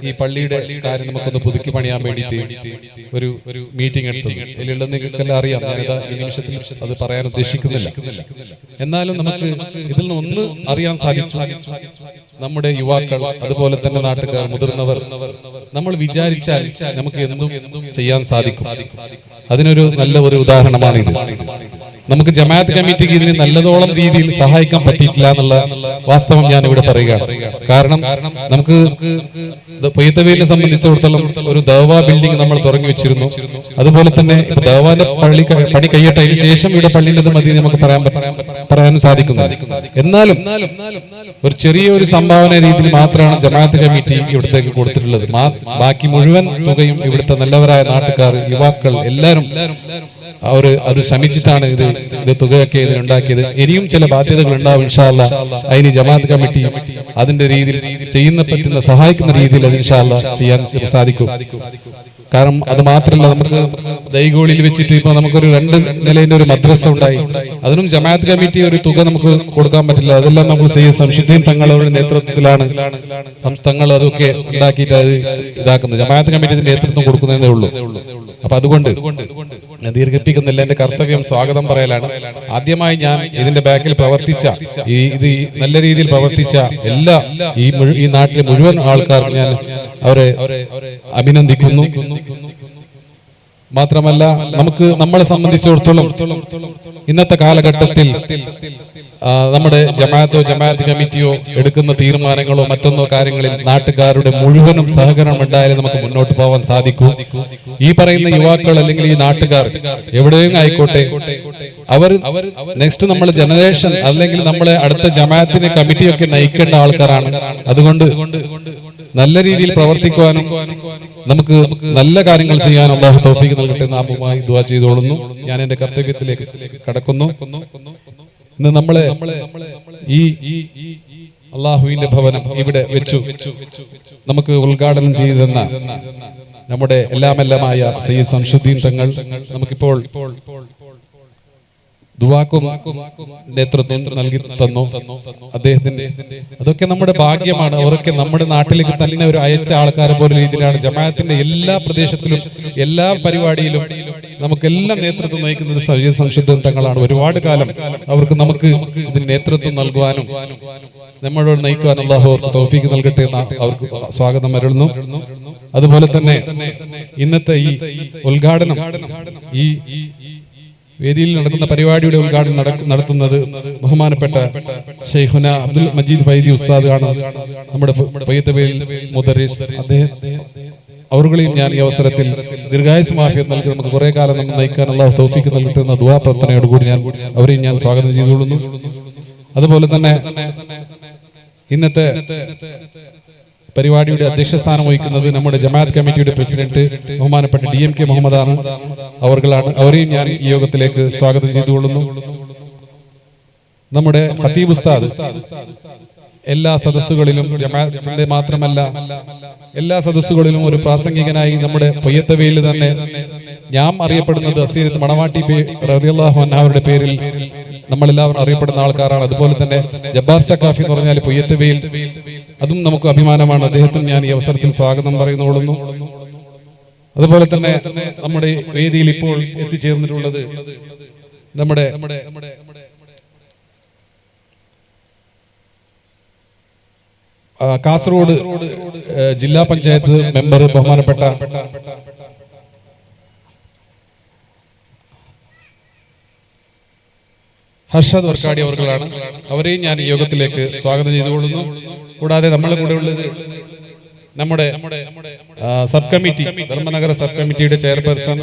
ഈ പള്ളിയുടെ കാര്യം നമുക്കൊന്ന് പുതുക്കി പണിയാൻ വേണ്ടിയിട്ട് ഒരു മീറ്റിംഗ് എടുത്തു. ഇതിലുള്ള നിങ്ങൾക്കെല്ലാം അറിയാം, ഞാനിതാ ഈ നിമിഷത്തിൽ അത് പറയാൻ ഉദ്ദേശിക്കുന്നില്ല. എന്നാലും നമുക്ക് ഇതിൽ നിന്ന് ഒന്ന് അറിയാൻ സാധിച്ചു, നമ്മുടെ യുവാക്കൾ അതുപോലെ തന്നെ നാട്ടുകാർ, മുതിർന്നവർ, നമ്മൾ വിചാരിച്ചാൽ നമുക്ക് എന്തും ചെയ്യാൻ സാധിക്കും. അതിനൊരു നല്ല ഒരു ഉദാഹരണമാണിത്. നമുക്ക് ജമാഅത്ത് കമ്മിറ്റിക്ക് ഇതിന് നല്ലതോളം രീതിയിൽ സഹായിക്കാൻ പറ്റിയിട്ടില്ല എന്നുള്ള വാസ്തവം ഞാൻ ഇവിടെ പറയുകയാണ്. കാരണം നമുക്ക് പൊയ്ത്തവേലിനെ സംബന്ധിച്ചിടത്തോളം ഒരു ദഅ്വാ ബിൽഡിംഗ് നമ്മൾ തുടങ്ങി വെച്ചിരുന്നു. അതുപോലെ തന്നെ ദഅ്വാന്റെ പണി കഴിയട്ടെ, അതിന് ശേഷം ഇവിടെ പള്ളിന്റെ മതി നമുക്ക് പറയാനും സാധിക്കുന്നു. എന്നാലും ഒരു ചെറിയൊരു സംഭാവന രീതിയിൽ മാത്രമാണ് ജമാഅത്ത് കമ്മിറ്റി ഇവിടത്തേക്ക് കൊടുത്തിട്ടുള്ളത്. ബാക്കി മുഴുവൻ തുകയും ഇവിടുത്തെ നല്ലവരായ നാട്ടുകാർ, യുവാക്കൾ എല്ലാവരും അത് ശ്രമിച്ചിട്ടാണ് ഇത് തുകയൊക്കെ ഇതിനുണ്ടാക്കിയത്. ഇനിയും ചില ബാധ്യതകൾ ഉണ്ടാവും ഇൻഷാ അല്ലാഹ്. അതിന് ജമാഅത്ത് കമ്മിറ്റി അതിന്റെ രീതിയിൽ പറ്റുന്ന സഹായിക്കുന്ന രീതിയിൽ അത് ഇൻഷാ അല്ലാഹ് ചെയ്യാൻ സാധിക്കും. കാരണം അത് മാത്രമല്ല, നമുക്ക് ദൈഗോളിൽ വെച്ചിട്ട് ഇപ്പൊ നമുക്കൊരു 2 നിലയുടെ ഒരു മദ്രസ ഉണ്ടായി. അതിനും ജമാഅത്ത് കമ്മിറ്റി ഒരു തുക നമുക്ക് കൊടുക്കാൻ പറ്റില്ല. അതെല്ലാം നമ്മൾ സംശുദ്ധീൻ തങ്ങളുടെ നേതൃത്വത്തിലാണ് തങ്ങൾ അതൊക്കെ ഉണ്ടാക്കിയിട്ട് അത് ഇതാക്കുന്നത്. ജമാഅത്ത് കമ്മിറ്റി നേതൃത്വം കൊടുക്കുന്നതേ ഉള്ളൂ. അപ്പൊ അതുകൊണ്ട് ദീർഘിപ്പിക്കുന്നില്ല, എന്റെ കർത്തവ്യം സ്വാഗതം പറയലാണ്. ആദ്യമായി ഞാൻ ഇതിന്റെ ബാക്കിൽ പ്രവർത്തിച്ച ഇത് നല്ല രീതിയിൽ പ്രവർത്തിച്ച എല്ലാ ഈ നാട്ടിലെ മുഴുവൻ ആൾക്കാർക്കും ഞാൻ അവരെ അഭിനന്ദിക്കുന്നു. മാത്രമല്ല, നമ്മളെ സംബന്ധിച്ചിടത്തോളം ഇന്നത്തെ കാലഘട്ടത്തിൽ നമ്മുടെ ജമാഅത്ത് കമ്മിറ്റിയോ എടുക്കുന്ന തീരുമാനങ്ങളോ മറ്റൊന്നോ കാര്യങ്ങളിൽ നാട്ടുകാരുടെ മുഴുവനും സഹകരണം ഉണ്ടായാലും നമുക്ക് മുന്നോട്ട് പോകാൻ സാധിക്കൂ. ഈ പറയുന്ന യുവാക്കൾ അല്ലെങ്കിൽ ഈ നാട്ടുകാർ എവിടെയും ആയിക്കോട്ടെ, അവർ നെക്സ്റ്റ് നമ്മുടെ ജനറേഷൻ അല്ലെങ്കിൽ നമ്മളെ അടുത്ത ജമാഅത്തിന് കമ്മിറ്റിയൊക്കെ നയിക്കേണ്ട ആൾക്കാരാണ്. അതുകൊണ്ട് നല്ല രീതിയിൽ പ്രവർത്തിക്കുവാനും നമുക്ക് നല്ല കാര്യങ്ങൾ ചെയ്യാനും അല്ലാഹു തൗഫീഖ് നൽകട്ടെ എന്ന് ആമുഖമായി ദുആ ചെയ്തുകൊള്ളുന്നു. ഞാൻ എന്റെ കർത്തവ്യത്തിലേക്ക് കടക്കുന്നു. ഇന്ന് നമ്മളെ ഈ അല്ലാഹുവിന്റെ ഭവനം ഇവിടെ വെച്ചു നമുക്ക് ഉദ്ഘാടനം ചെയ്തെന്ന നമ്മുടെ എല്ലാമായ സയ്യിദ് ശംസുദ്ദീൻ തങ്ങൾ നമുക്കിപ്പോൾ ദുആക്കും നേതൃത്വം നൽകി തന്നു. അദ്ദേഹത്തിന്റെ അതൊക്കെ നമ്മുടെ ഭാഗ്യമാണ്. അവരൊക്കെ നമ്മുടെ നാട്ടിലേക്ക് തന്നെ ഒരു അയച്ച ആൾക്കാരെ പോലെ രീതിയിലാണ് ജമാഅത്തിന്റെ എല്ലാ പ്രദേശത്തിലും എല്ലാ പരിപാടിയിലും നമുക്കെല്ലാം നേതൃത്വം നയിക്കുന്നത് സയ്യിദ് ശംസുദ്ദീൻ തങ്ങളാണ്. ഒരുപാട് കാലം നമുക്ക് ഇതിന് നേതൃത്വം നൽകുവാനും നമ്മളോട് നയിക്കുവാനും അല്ലാഹു തൗഫീഖ് നൽകട്ടെ എന്ന് അവർക്ക് സ്വാഗതം അരുളുന്നു. അതുപോലെ തന്നെ ഇന്നത്തെ ഈ ഉദ്ഘാടനം, ഈ വേദിയിൽ നടക്കുന്ന പരിപാടിയുടെ ഉദ്ഘാടനം നടത്തുന്നത് ബഹുമാനപ്പെട്ട ശൈഖുന അബ്ദുൽ മജീദ് ഫൈസി ഉസ്താദ് ആണ്, നമ്മുടെ പൊയ്ത്തവേൽ മുദർരിസ്. അവർകളെയും ഞാൻ ഈ അവസരത്തിൽ ദീർഘായുസ്സും ആഫിയത്തും നൽകി നമുക്ക് കുറെ കാലം നമ്മൾ നയിക്കാൻ അല്ലാഹു തൗഫീഖ് നൽകട്ടെ എന്ന ദുആ പ്രാർത്ഥനയോടുകൂടി അവരെയും ഞാൻ സ്വാഗതം ചെയ്തുകൊള്ളുന്നു. അതുപോലെ തന്നെ ഇന്നത്തെ പരിപാടിയുടെ അധ്യക്ഷസ്ഥാനം വഹിക്കുന്നത് നമ്മുടെ ജമാഅത്ത് കമ്മിറ്റിയുടെ പ്രസിഡന്റ് ബഹുമാനപ്പെട്ട DMK മുഹമ്മദാണ് അവർകളാണ്. അവരെയും ഞാൻ ഈ യോഗത്തിലേക്ക് സ്വാഗതം ചെയ്തുകൊള്ളുന്നു. നമ്മുടെ ഖതീബ് ഉസ്താദ് എല്ലാ സദസ്സുകളിലും, ജമാഅത്തിന്റെ മാത്രമല്ല എല്ലാ സദസ്സുകളിലും ഒരു പ്രാസംഗികനായി നമ്മുടെ പൊയ്യത്തവയിൽ തന്നെ ഞാൻ അറിയപ്പെടുന്നത് അസീദത്ത് മണവാട്ടി റളിയല്ലാഹു അൻഹയുടെ പേരിൽ നമ്മളെല്ലാവരും അറിയപ്പെടുന്ന ആൾക്കാരാണ്. അതുപോലെ തന്നെ ജബ്ബാർ സഖാഫി എന്ന് പറഞ്ഞാൽ പൊയ്യത്തവയിൽ അതും നമുക്ക് അഭിമാനമാണ്. അദ്ദേഹത്തിന് ഞാൻ ഈ അവസരത്തിൽ സ്വാഗതം പറയുന്നുകൊള്ളുന്നു. അതുപോലെ തന്നെ നമ്മുടെ വേദിയിൽ ഇപ്പോൾ എത്തിച്ചേർന്നിട്ടുള്ളത് നമ്മുടെ കാസർഗോഡ് ജില്ലാ പഞ്ചായത്ത് മെമ്പർ ബഹുമാനപ്പെട്ട ഹർഷദ് വർക്കാടി അവർകളാണ്. അവരെയും ഞാൻ ഈ യോഗത്തിലേക്ക് സ്വാഗതം ചെയ്തുകൊള്ളുന്നു. കൂടാതെ നമ്മളെ കൂടെ ഉള്ളത് നമ്മുടെ സബ് കമ്മിറ്റി, ധർമ്മനഗര സബ് കമ്മിറ്റിയുടെ ചെയർപേഴ്സൺ,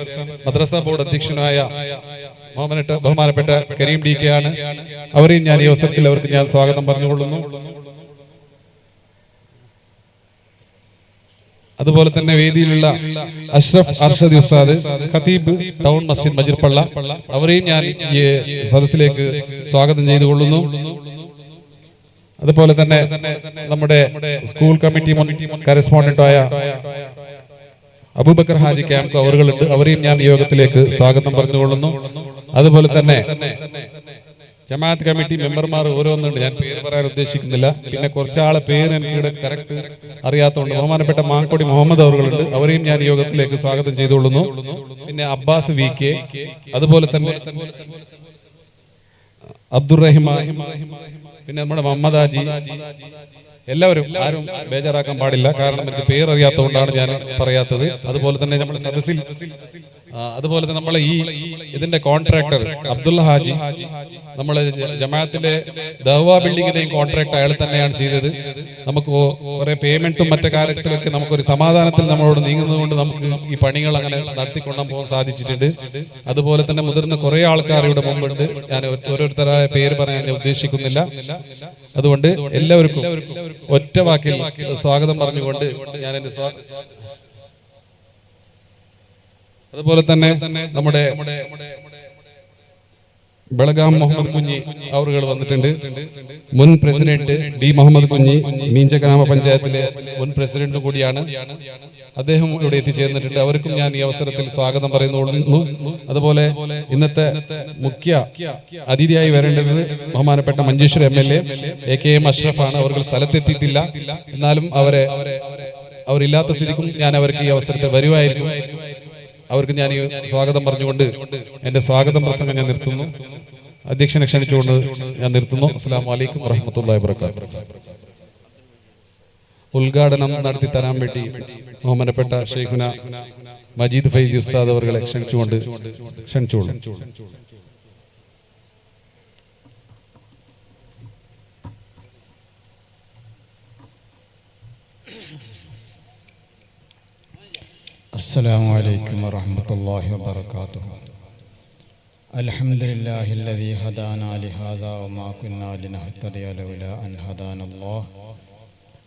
മദ്രസ ബോർഡ് അധ്യക്ഷനായ ബഹുമാനപ്പെട്ട കരീം DK ആണ്. അവരെയും ഞാൻ ഈ അവസരത്തിൽ അവർക്ക് ഞാൻ സ്വാഗതം പറഞ്ഞുകൊള്ളുന്നു. അതുപോലെ തന്നെ വേദിയിലുള്ള അഷ്റഫ് അർഷദി ഉസ്താദ്, ഖതീബ് ടൗൺ മസ്ജിദ് മജിർപ്പള്ള, അവരെയും ഞാൻ ഈ സദസ്സിലേക്ക് സ്വാഗതം ചെയ്തുകൊള്ളുന്നു. അതുപോലെ തന്നെ നമ്മുടെ സ്കൂൾ കമ്മിറ്റി കറസ്പോണ്ടന്റായ അബൂബക്കർ ഹാജി ക്യാമ്പ് അവറുകളുണ്ട്. അവരെയും ഞാൻ യോഗത്തിലേക്ക് സ്വാഗതം പറഞ്ഞുകൊള്ളുന്നു. അതുപോലെ തന്നെ ജമാഅത്ത് കമ്മിറ്റി മെമ്പർമാർ ഓരോന്നുണ്ട്, ഞാൻ പേര് പറയാൻ ഉദ്ദേശിക്കുന്നില്ല. പിന്നെ കുറച്ചാളെ പേര് എനിക്ക് കറക്റ്റ് അറിയാത്തതുകൊണ്ട് ബഹുമാനപ്പെട്ട മാങ്കൊടി മുഹമ്മദ് അവറുകളുണ്ട്, അവരെയും ഞാൻ യോഗത്തിലേക്ക് സ്വാഗതം ചെയ്തുകൊള്ളുന്നു. പിന്നെ അബ്ബാസ് VK, അതുപോലെ തന്നെ അബ്ദുറഹിമാൻ, പിന്നെ നമ്മുടെ മുഹമ്മദ് ഹാജി, എല്ലാവരും ആരും ബേജാറാക്കാൻ പാടില്ല, കാരണം എനിക്ക് പേരറിയാത്തതുകൊണ്ടാണ് ഞാൻ പറയാത്തത്. അതുപോലെ തന്നെ നമ്മുടെ സദസ്സിൽ അതുപോലെ തന്നെ നമ്മളെ ഈ ഇതിന്റെ കോൺട്രാക്ടർ അബ്ദുള്ള ഹാജി, നമ്മളെ ജമാഅത്തിലെ ദഅ്വാ ബിൽഡിങ്ങിന്റെയും കോൺട്രാക്ട് അയാൾ തന്നെയാണ് ചെയ്തത്. നമുക്ക് കുറെ പേയ്മെന്റും മറ്റു കാര്യത്തിലൊക്കെ നമുക്കൊരു സമാധാനത്തിൽ നമ്മളോട് നീങ്ങുന്നതുകൊണ്ട് നമുക്ക് ഈ പണികൾ അങ്ങനെ നടത്തിക്കൊണ്ടാൻ പോകാൻ സാധിച്ചിട്ടുണ്ട്. അതുപോലെ തന്നെ മുതിർന്ന കുറെ ആൾക്കാർ ഇവിടെ മുമ്പുണ്ട്, ഞാൻ ഓരോരുത്തരായ പേര് പറയാൻ ഉദ്ദേശിക്കുന്നില്ല. അതുകൊണ്ട് എല്ലാവർക്കും ഒറ്റ വാക്കിൽ സ്വാഗതം പറഞ്ഞുകൊണ്ട് ഞാൻ എന്റെ അതുപോലെ തന്നെ നമ്മുടെ ബളഗാം മുഹമ്മദ് കുഞ്ഞി അവറുകൾ വന്നിട്ടുണ്ട്. മുൻ പ്രസിഡന്റ് D മുഹമ്മദ് കുഞ്ഞി, മീഞ്ച ഗ്രാമപഞ്ചായത്തിലെ മുൻ പ്രസിഡന്റും കൂടിയാണ്. അദ്ദേഹം ഇവിടെ എത്തിച്ചേർന്നിട്ടുണ്ട്. അവർക്കും ഞാൻ ഈ അവസരത്തിൽ സ്വാഗതം പറയുന്നു. അതുപോലെ ഇന്നത്തെ മുഖ്യ അതിഥിയായി വരേണ്ടത് ബഹുമാനപ്പെട്ട മഞ്ചേശ്വരം MLA AKM അഷ്റഫാണ്. അവർ സ്ഥലത്തെത്തിയിട്ടില്ല, എന്നാലും അവരില്ലാത്ത സ്ഥിതിക്കും ഞാൻ അവർക്ക് ഈ അവസരത്തിൽ വരുമായിരിക്കും. അവർക്ക് ഞാൻ ഈ സ്വാഗതം പറഞ്ഞുകൊണ്ട് എന്റെ സ്വാഗതം പ്രസംഗം ഞാൻ നിർത്തുന്നു. അധ്യക്ഷനെ ക്ഷണിച്ചുകൊണ്ട് ഞാൻ നിർത്തുന്നു. അസ്സലാമു അലൈക്കും വറഹ്മത്തുള്ളാഹി വബറകാതുഹു. ഉദ്ഘാടനം നടത്തി തരാൻ വേണ്ടി ബഹുമാനപ്പെട്ട ഷെയ്ഖുന മജീദ് ഫൈസി ഉസ്താദ് അവരെ ക്ഷണിച്ചോളൂ. السلام عليكم ورحمة الله وبركاته. الحمد لله الذي هدانا لهذا وما كنا لنهتدي لولا أن هدانا الله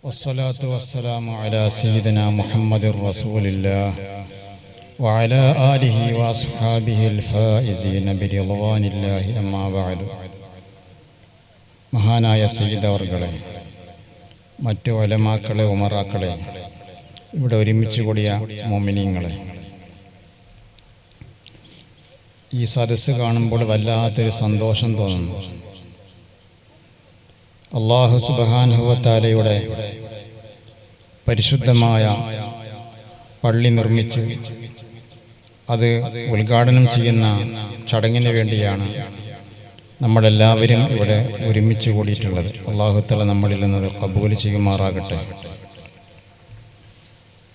والصلاة والسلام على سيدنا محمد رسول الله وعلى آله وأصحابه الفائزين برضوان الله أما بعد. മഹാനായ സയ്യിദ് അവർകളെ, മറ്റു ഉലമാക്കളെ, ഉമറാക്കളെ, ഇവിടെ ഒരുമിച്ച് കൂടിയ മുഅ്മിനീങ്ങളെ, ഈ സദസ്സ് കാണുമ്പോൾ വല്ലാത്തൊരു സന്തോഷം തോന്നുന്നു. അല്ലാഹു സുബ്ഹാനഹു വ തആലയുടെ പരിശുദ്ധമായ പള്ളി നിർമ്മിച്ച് അത് ഉദ്ഘാടനം ചെയ്യുന്ന ചടങ്ങിന് വേണ്ടിയാണ് നമ്മളെല്ലാവരും ഇവിടെ ഒരുമിച്ച് കൂടിയിട്ടുള്ളത്. അല്ലാഹു തആല നമ്മളിൽ നിന്ന് ഖബൂൽ ചെയ്യുമാറാകട്ടെ.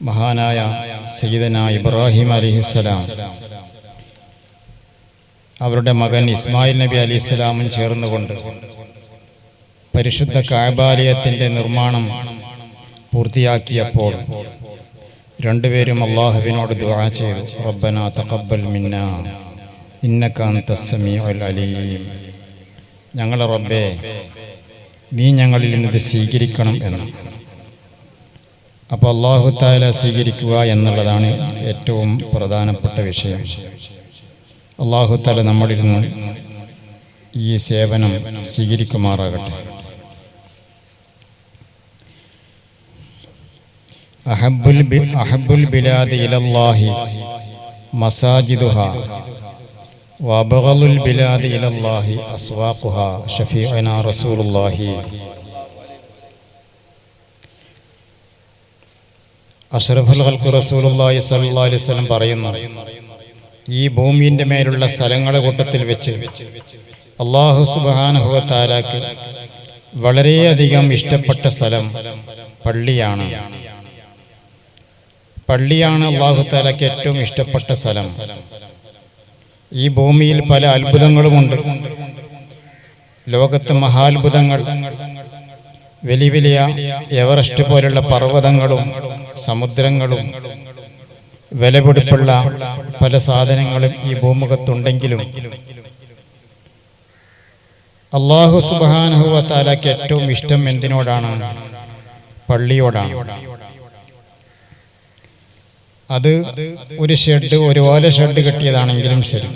മഹാനായ സയ്യിദന ഇബ്രാഹിം അലൈഹിസ്സലാം അവരുടെ മകൻ ഇസ്മായിൽ നബി അലൈഹിസ്സലാമും ചേർന്നുകൊണ്ട് പരിശുദ്ധ കഅബാലയത്തിന്റെ നിർമ്മാണം പൂർത്തിയാക്കിയപ്പോൾ രണ്ടുപേരും അല്ലാഹുവിനോട് ദുആ ചെയ്തു, റബ്ബനാ തഖബ്ബൽ മിന്നാ ഇന്നക അൻതസ് സമീഉൽ അലീം. ഞങ്ങളുടെ റബ്ബേ, നീ ഞങ്ങളിൽ നിന്ന് സ്വീകരിക്കണം എന്ന്. അപ്പോൾ അല്ലാഹു തആല സ്വീകരിക്കുക എന്നുള്ളതാണ് ഏറ്റവും പ്രധാനപ്പെട്ട വിഷയം. അല്ലാഹു തആല നമ്മളിൽ നിന്ന് ഈ സേവനം സ്വീകരിക്കുമാറാകട്ടെ. അഹബ്ബുൽ ബിലാദി ഇലല്ലാഹി മസാജിദുഹാ വഅബ്ഗളുൽ ബിലാദി ഇലല്ലാഹി അസ്വാഖുഹാ ഷഫീഉനാ റസൂലുള്ളാഹി അഷ്റഫുൽ ഖൽഖ് റസൂലുള്ളാഹി സ്വല്ലല്ലാഹു അലൈഹി വസല്ലം പറയുന്നു, ഈ ഭൂമിയുടെ മേലുള്ള സ്ഥലങ്ങളുടെ കൂട്ടത്തിൽ വെച്ച് അല്ലാഹു സുബ്ഹാനഹു വ തആലക്ക് വളരെയധികം ഇഷ്ടപ്പെട്ട സ്ഥലം പള്ളിയാണ്. പള്ളിയാണ് അല്ലാഹു തആലക്ക് ഏറ്റവും ഇഷ്ടപ്പെട്ട സ്ഥലം. ഈ ഭൂമിയിൽ പല അത്ഭുതങ്ങളുമുണ്ട്. ലോകത്ത് മഹാത്ഭുതങ്ങൾ, വലിയ വലിയ എവറസ്റ്റ് പോലുള്ള പർവ്വതങ്ങളും സമുദ്രങ്ങളും വിലപിടിപ്പുള്ള പല സാധനങ്ങളും ഈ ഭൂമുഖത്തുണ്ടെങ്കിലും അല്ലാഹു സുബ്ഹാനഹു വ തആലക്ക് ഏറ്റവും ഇഷ്ടം എന്തിനോടാണ്? പള്ളിയോടാണ്. അത് ഒരു ഷെഡ്, ഒരു ഓല ഷെഡ് കെട്ടിയതാണെങ്കിലും ശരി,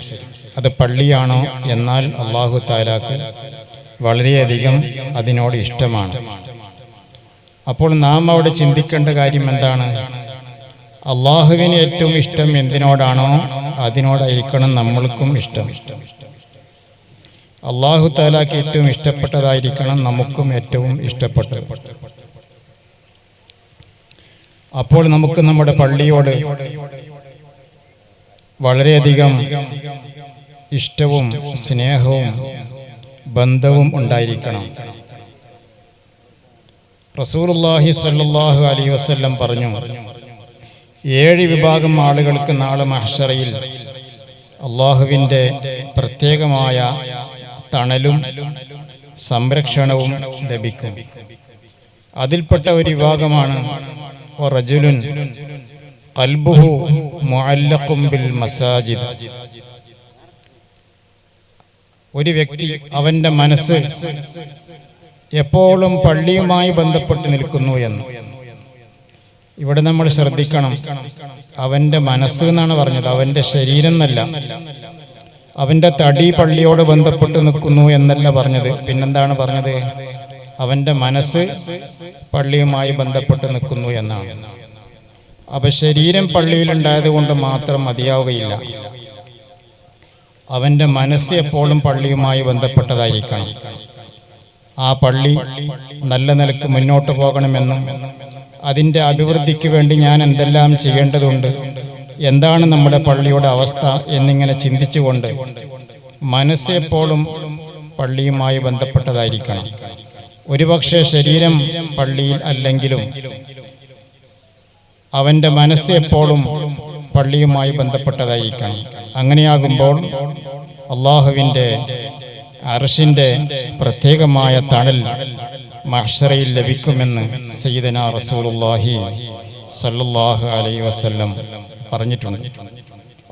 അത് പള്ളിയാണോ എന്നാൽ അല്ലാഹു തആലക്ക് വളരെയധികം അതിനോട് ഇഷ്ടമാണ്. അപ്പോൾ നാം അവിടെ ചിന്തിക്കേണ്ട കാര്യം എന്താണ്? അള്ളാഹുവിന് ഏറ്റവും ഇഷ്ടം എന്തിനോടാണോ അതിനോടായിരിക്കണം നമ്മൾക്കും ഇഷ്ടം. അല്ലാഹു തആലക്ക് ഏറ്റവും ഇഷ്ടപ്പെട്ടതായിരിക്കണം നമുക്കും ഏറ്റവും ഇഷ്ടപ്പെട്ടത്. അപ്പോൾ നമുക്ക് നമ്മുടെ പള്ളിയോട് വളരെയധികം ഇഷ്ടവും സ്നേഹവും ബന്ധവും ഉണ്ടായിരിക്കണം. റസൂലുള്ളാഹി സ്വല്ലല്ലാഹു അലൈഹി വസല്ലം പറഞ്ഞു, 7 വിഭാഗം ആളുകൾക്ക് നാളെ മഹ്ശറയിൽ അള്ളാഹുവിൻ്റെ പ്രത്യേകമായ തണലും സംരക്ഷണവും ലഭിക്കും. അതിൽപ്പെട്ട ഒരു വിഭാഗമാണ് റജുലുൻ ഖൽബുഹു മുഅല്ലഖും ബിൽ മസാജിദ്. ഒരു വ്യക്തി അവൻ്റെ മനസ്സ് എപ്പോഴും പള്ളിയുമായി ബന്ധപ്പെട്ട് നിൽക്കുന്നു എന്ന്. ഇവിടെ നമ്മൾ ശ്രദ്ധിക്കണം, അവൻ്റെ മനസ്സ് എന്നാണ് പറഞ്ഞത്, അവൻ്റെ ശരീരം എന്നല്ല. അവൻ്റെ തടി പള്ളിയോട് ബന്ധപ്പെട്ട് നിൽക്കുന്നു എന്നല്ല പറഞ്ഞത്. പിന്നെന്താണ് പറഞ്ഞത്? അവൻ്റെ മനസ്സ് പള്ളിയുമായി ബന്ധപ്പെട്ട് നിൽക്കുന്നു എന്നാണ്. അപ്പൊ ശരീരം പള്ളിയിലുണ്ടായത് കൊണ്ട് മാത്രം മതിയാവുകയില്ല. അവൻ്റെ മനസ്സ് എപ്പോഴും പള്ളിയുമായി ബന്ധപ്പെട്ടതായിരിക്കണം. ആ പള്ളി നല്ല നിലക്ക് മുന്നോട്ട് പോകണമെന്നും അതിൻ്റെ അഭിവൃദ്ധിക്ക് വേണ്ടി ഞാൻ എന്തെല്ലാം ചെയ്യേണ്ടതുണ്ട്, എന്താണ് നമ്മുടെ പള്ളിയുടെ അവസ്ഥ എന്നിങ്ങനെ ചിന്തിച്ചുകൊണ്ട് മനസ്സ് എപ്പോഴും പള്ളിയുമായി ബന്ധപ്പെട്ടതായിരിക്കണം. ഒരുപക്ഷെ ശരീരം പള്ളിയിൽ അല്ലെങ്കിലും അവൻ്റെ മനസ്സ് എപ്പോഴും പള്ളിയുമായി ബന്ധപ്പെട്ടതായിരിക്കണം. അങ്ങനെയാകുമ്പോൾ അള്ളാഹുവിൻ്റെ അർശിൻ്റെ പ്രത്യേകമായ തണൽ മഹ്ശറയിൽ ലഭിക്കുമെന്ന് സയ്യിദനാ റസൂലുള്ളാഹി സ്വല്ലല്ലാഹു അലൈഹി വസല്ലം പറഞ്ഞിട്ടുണ്ട്.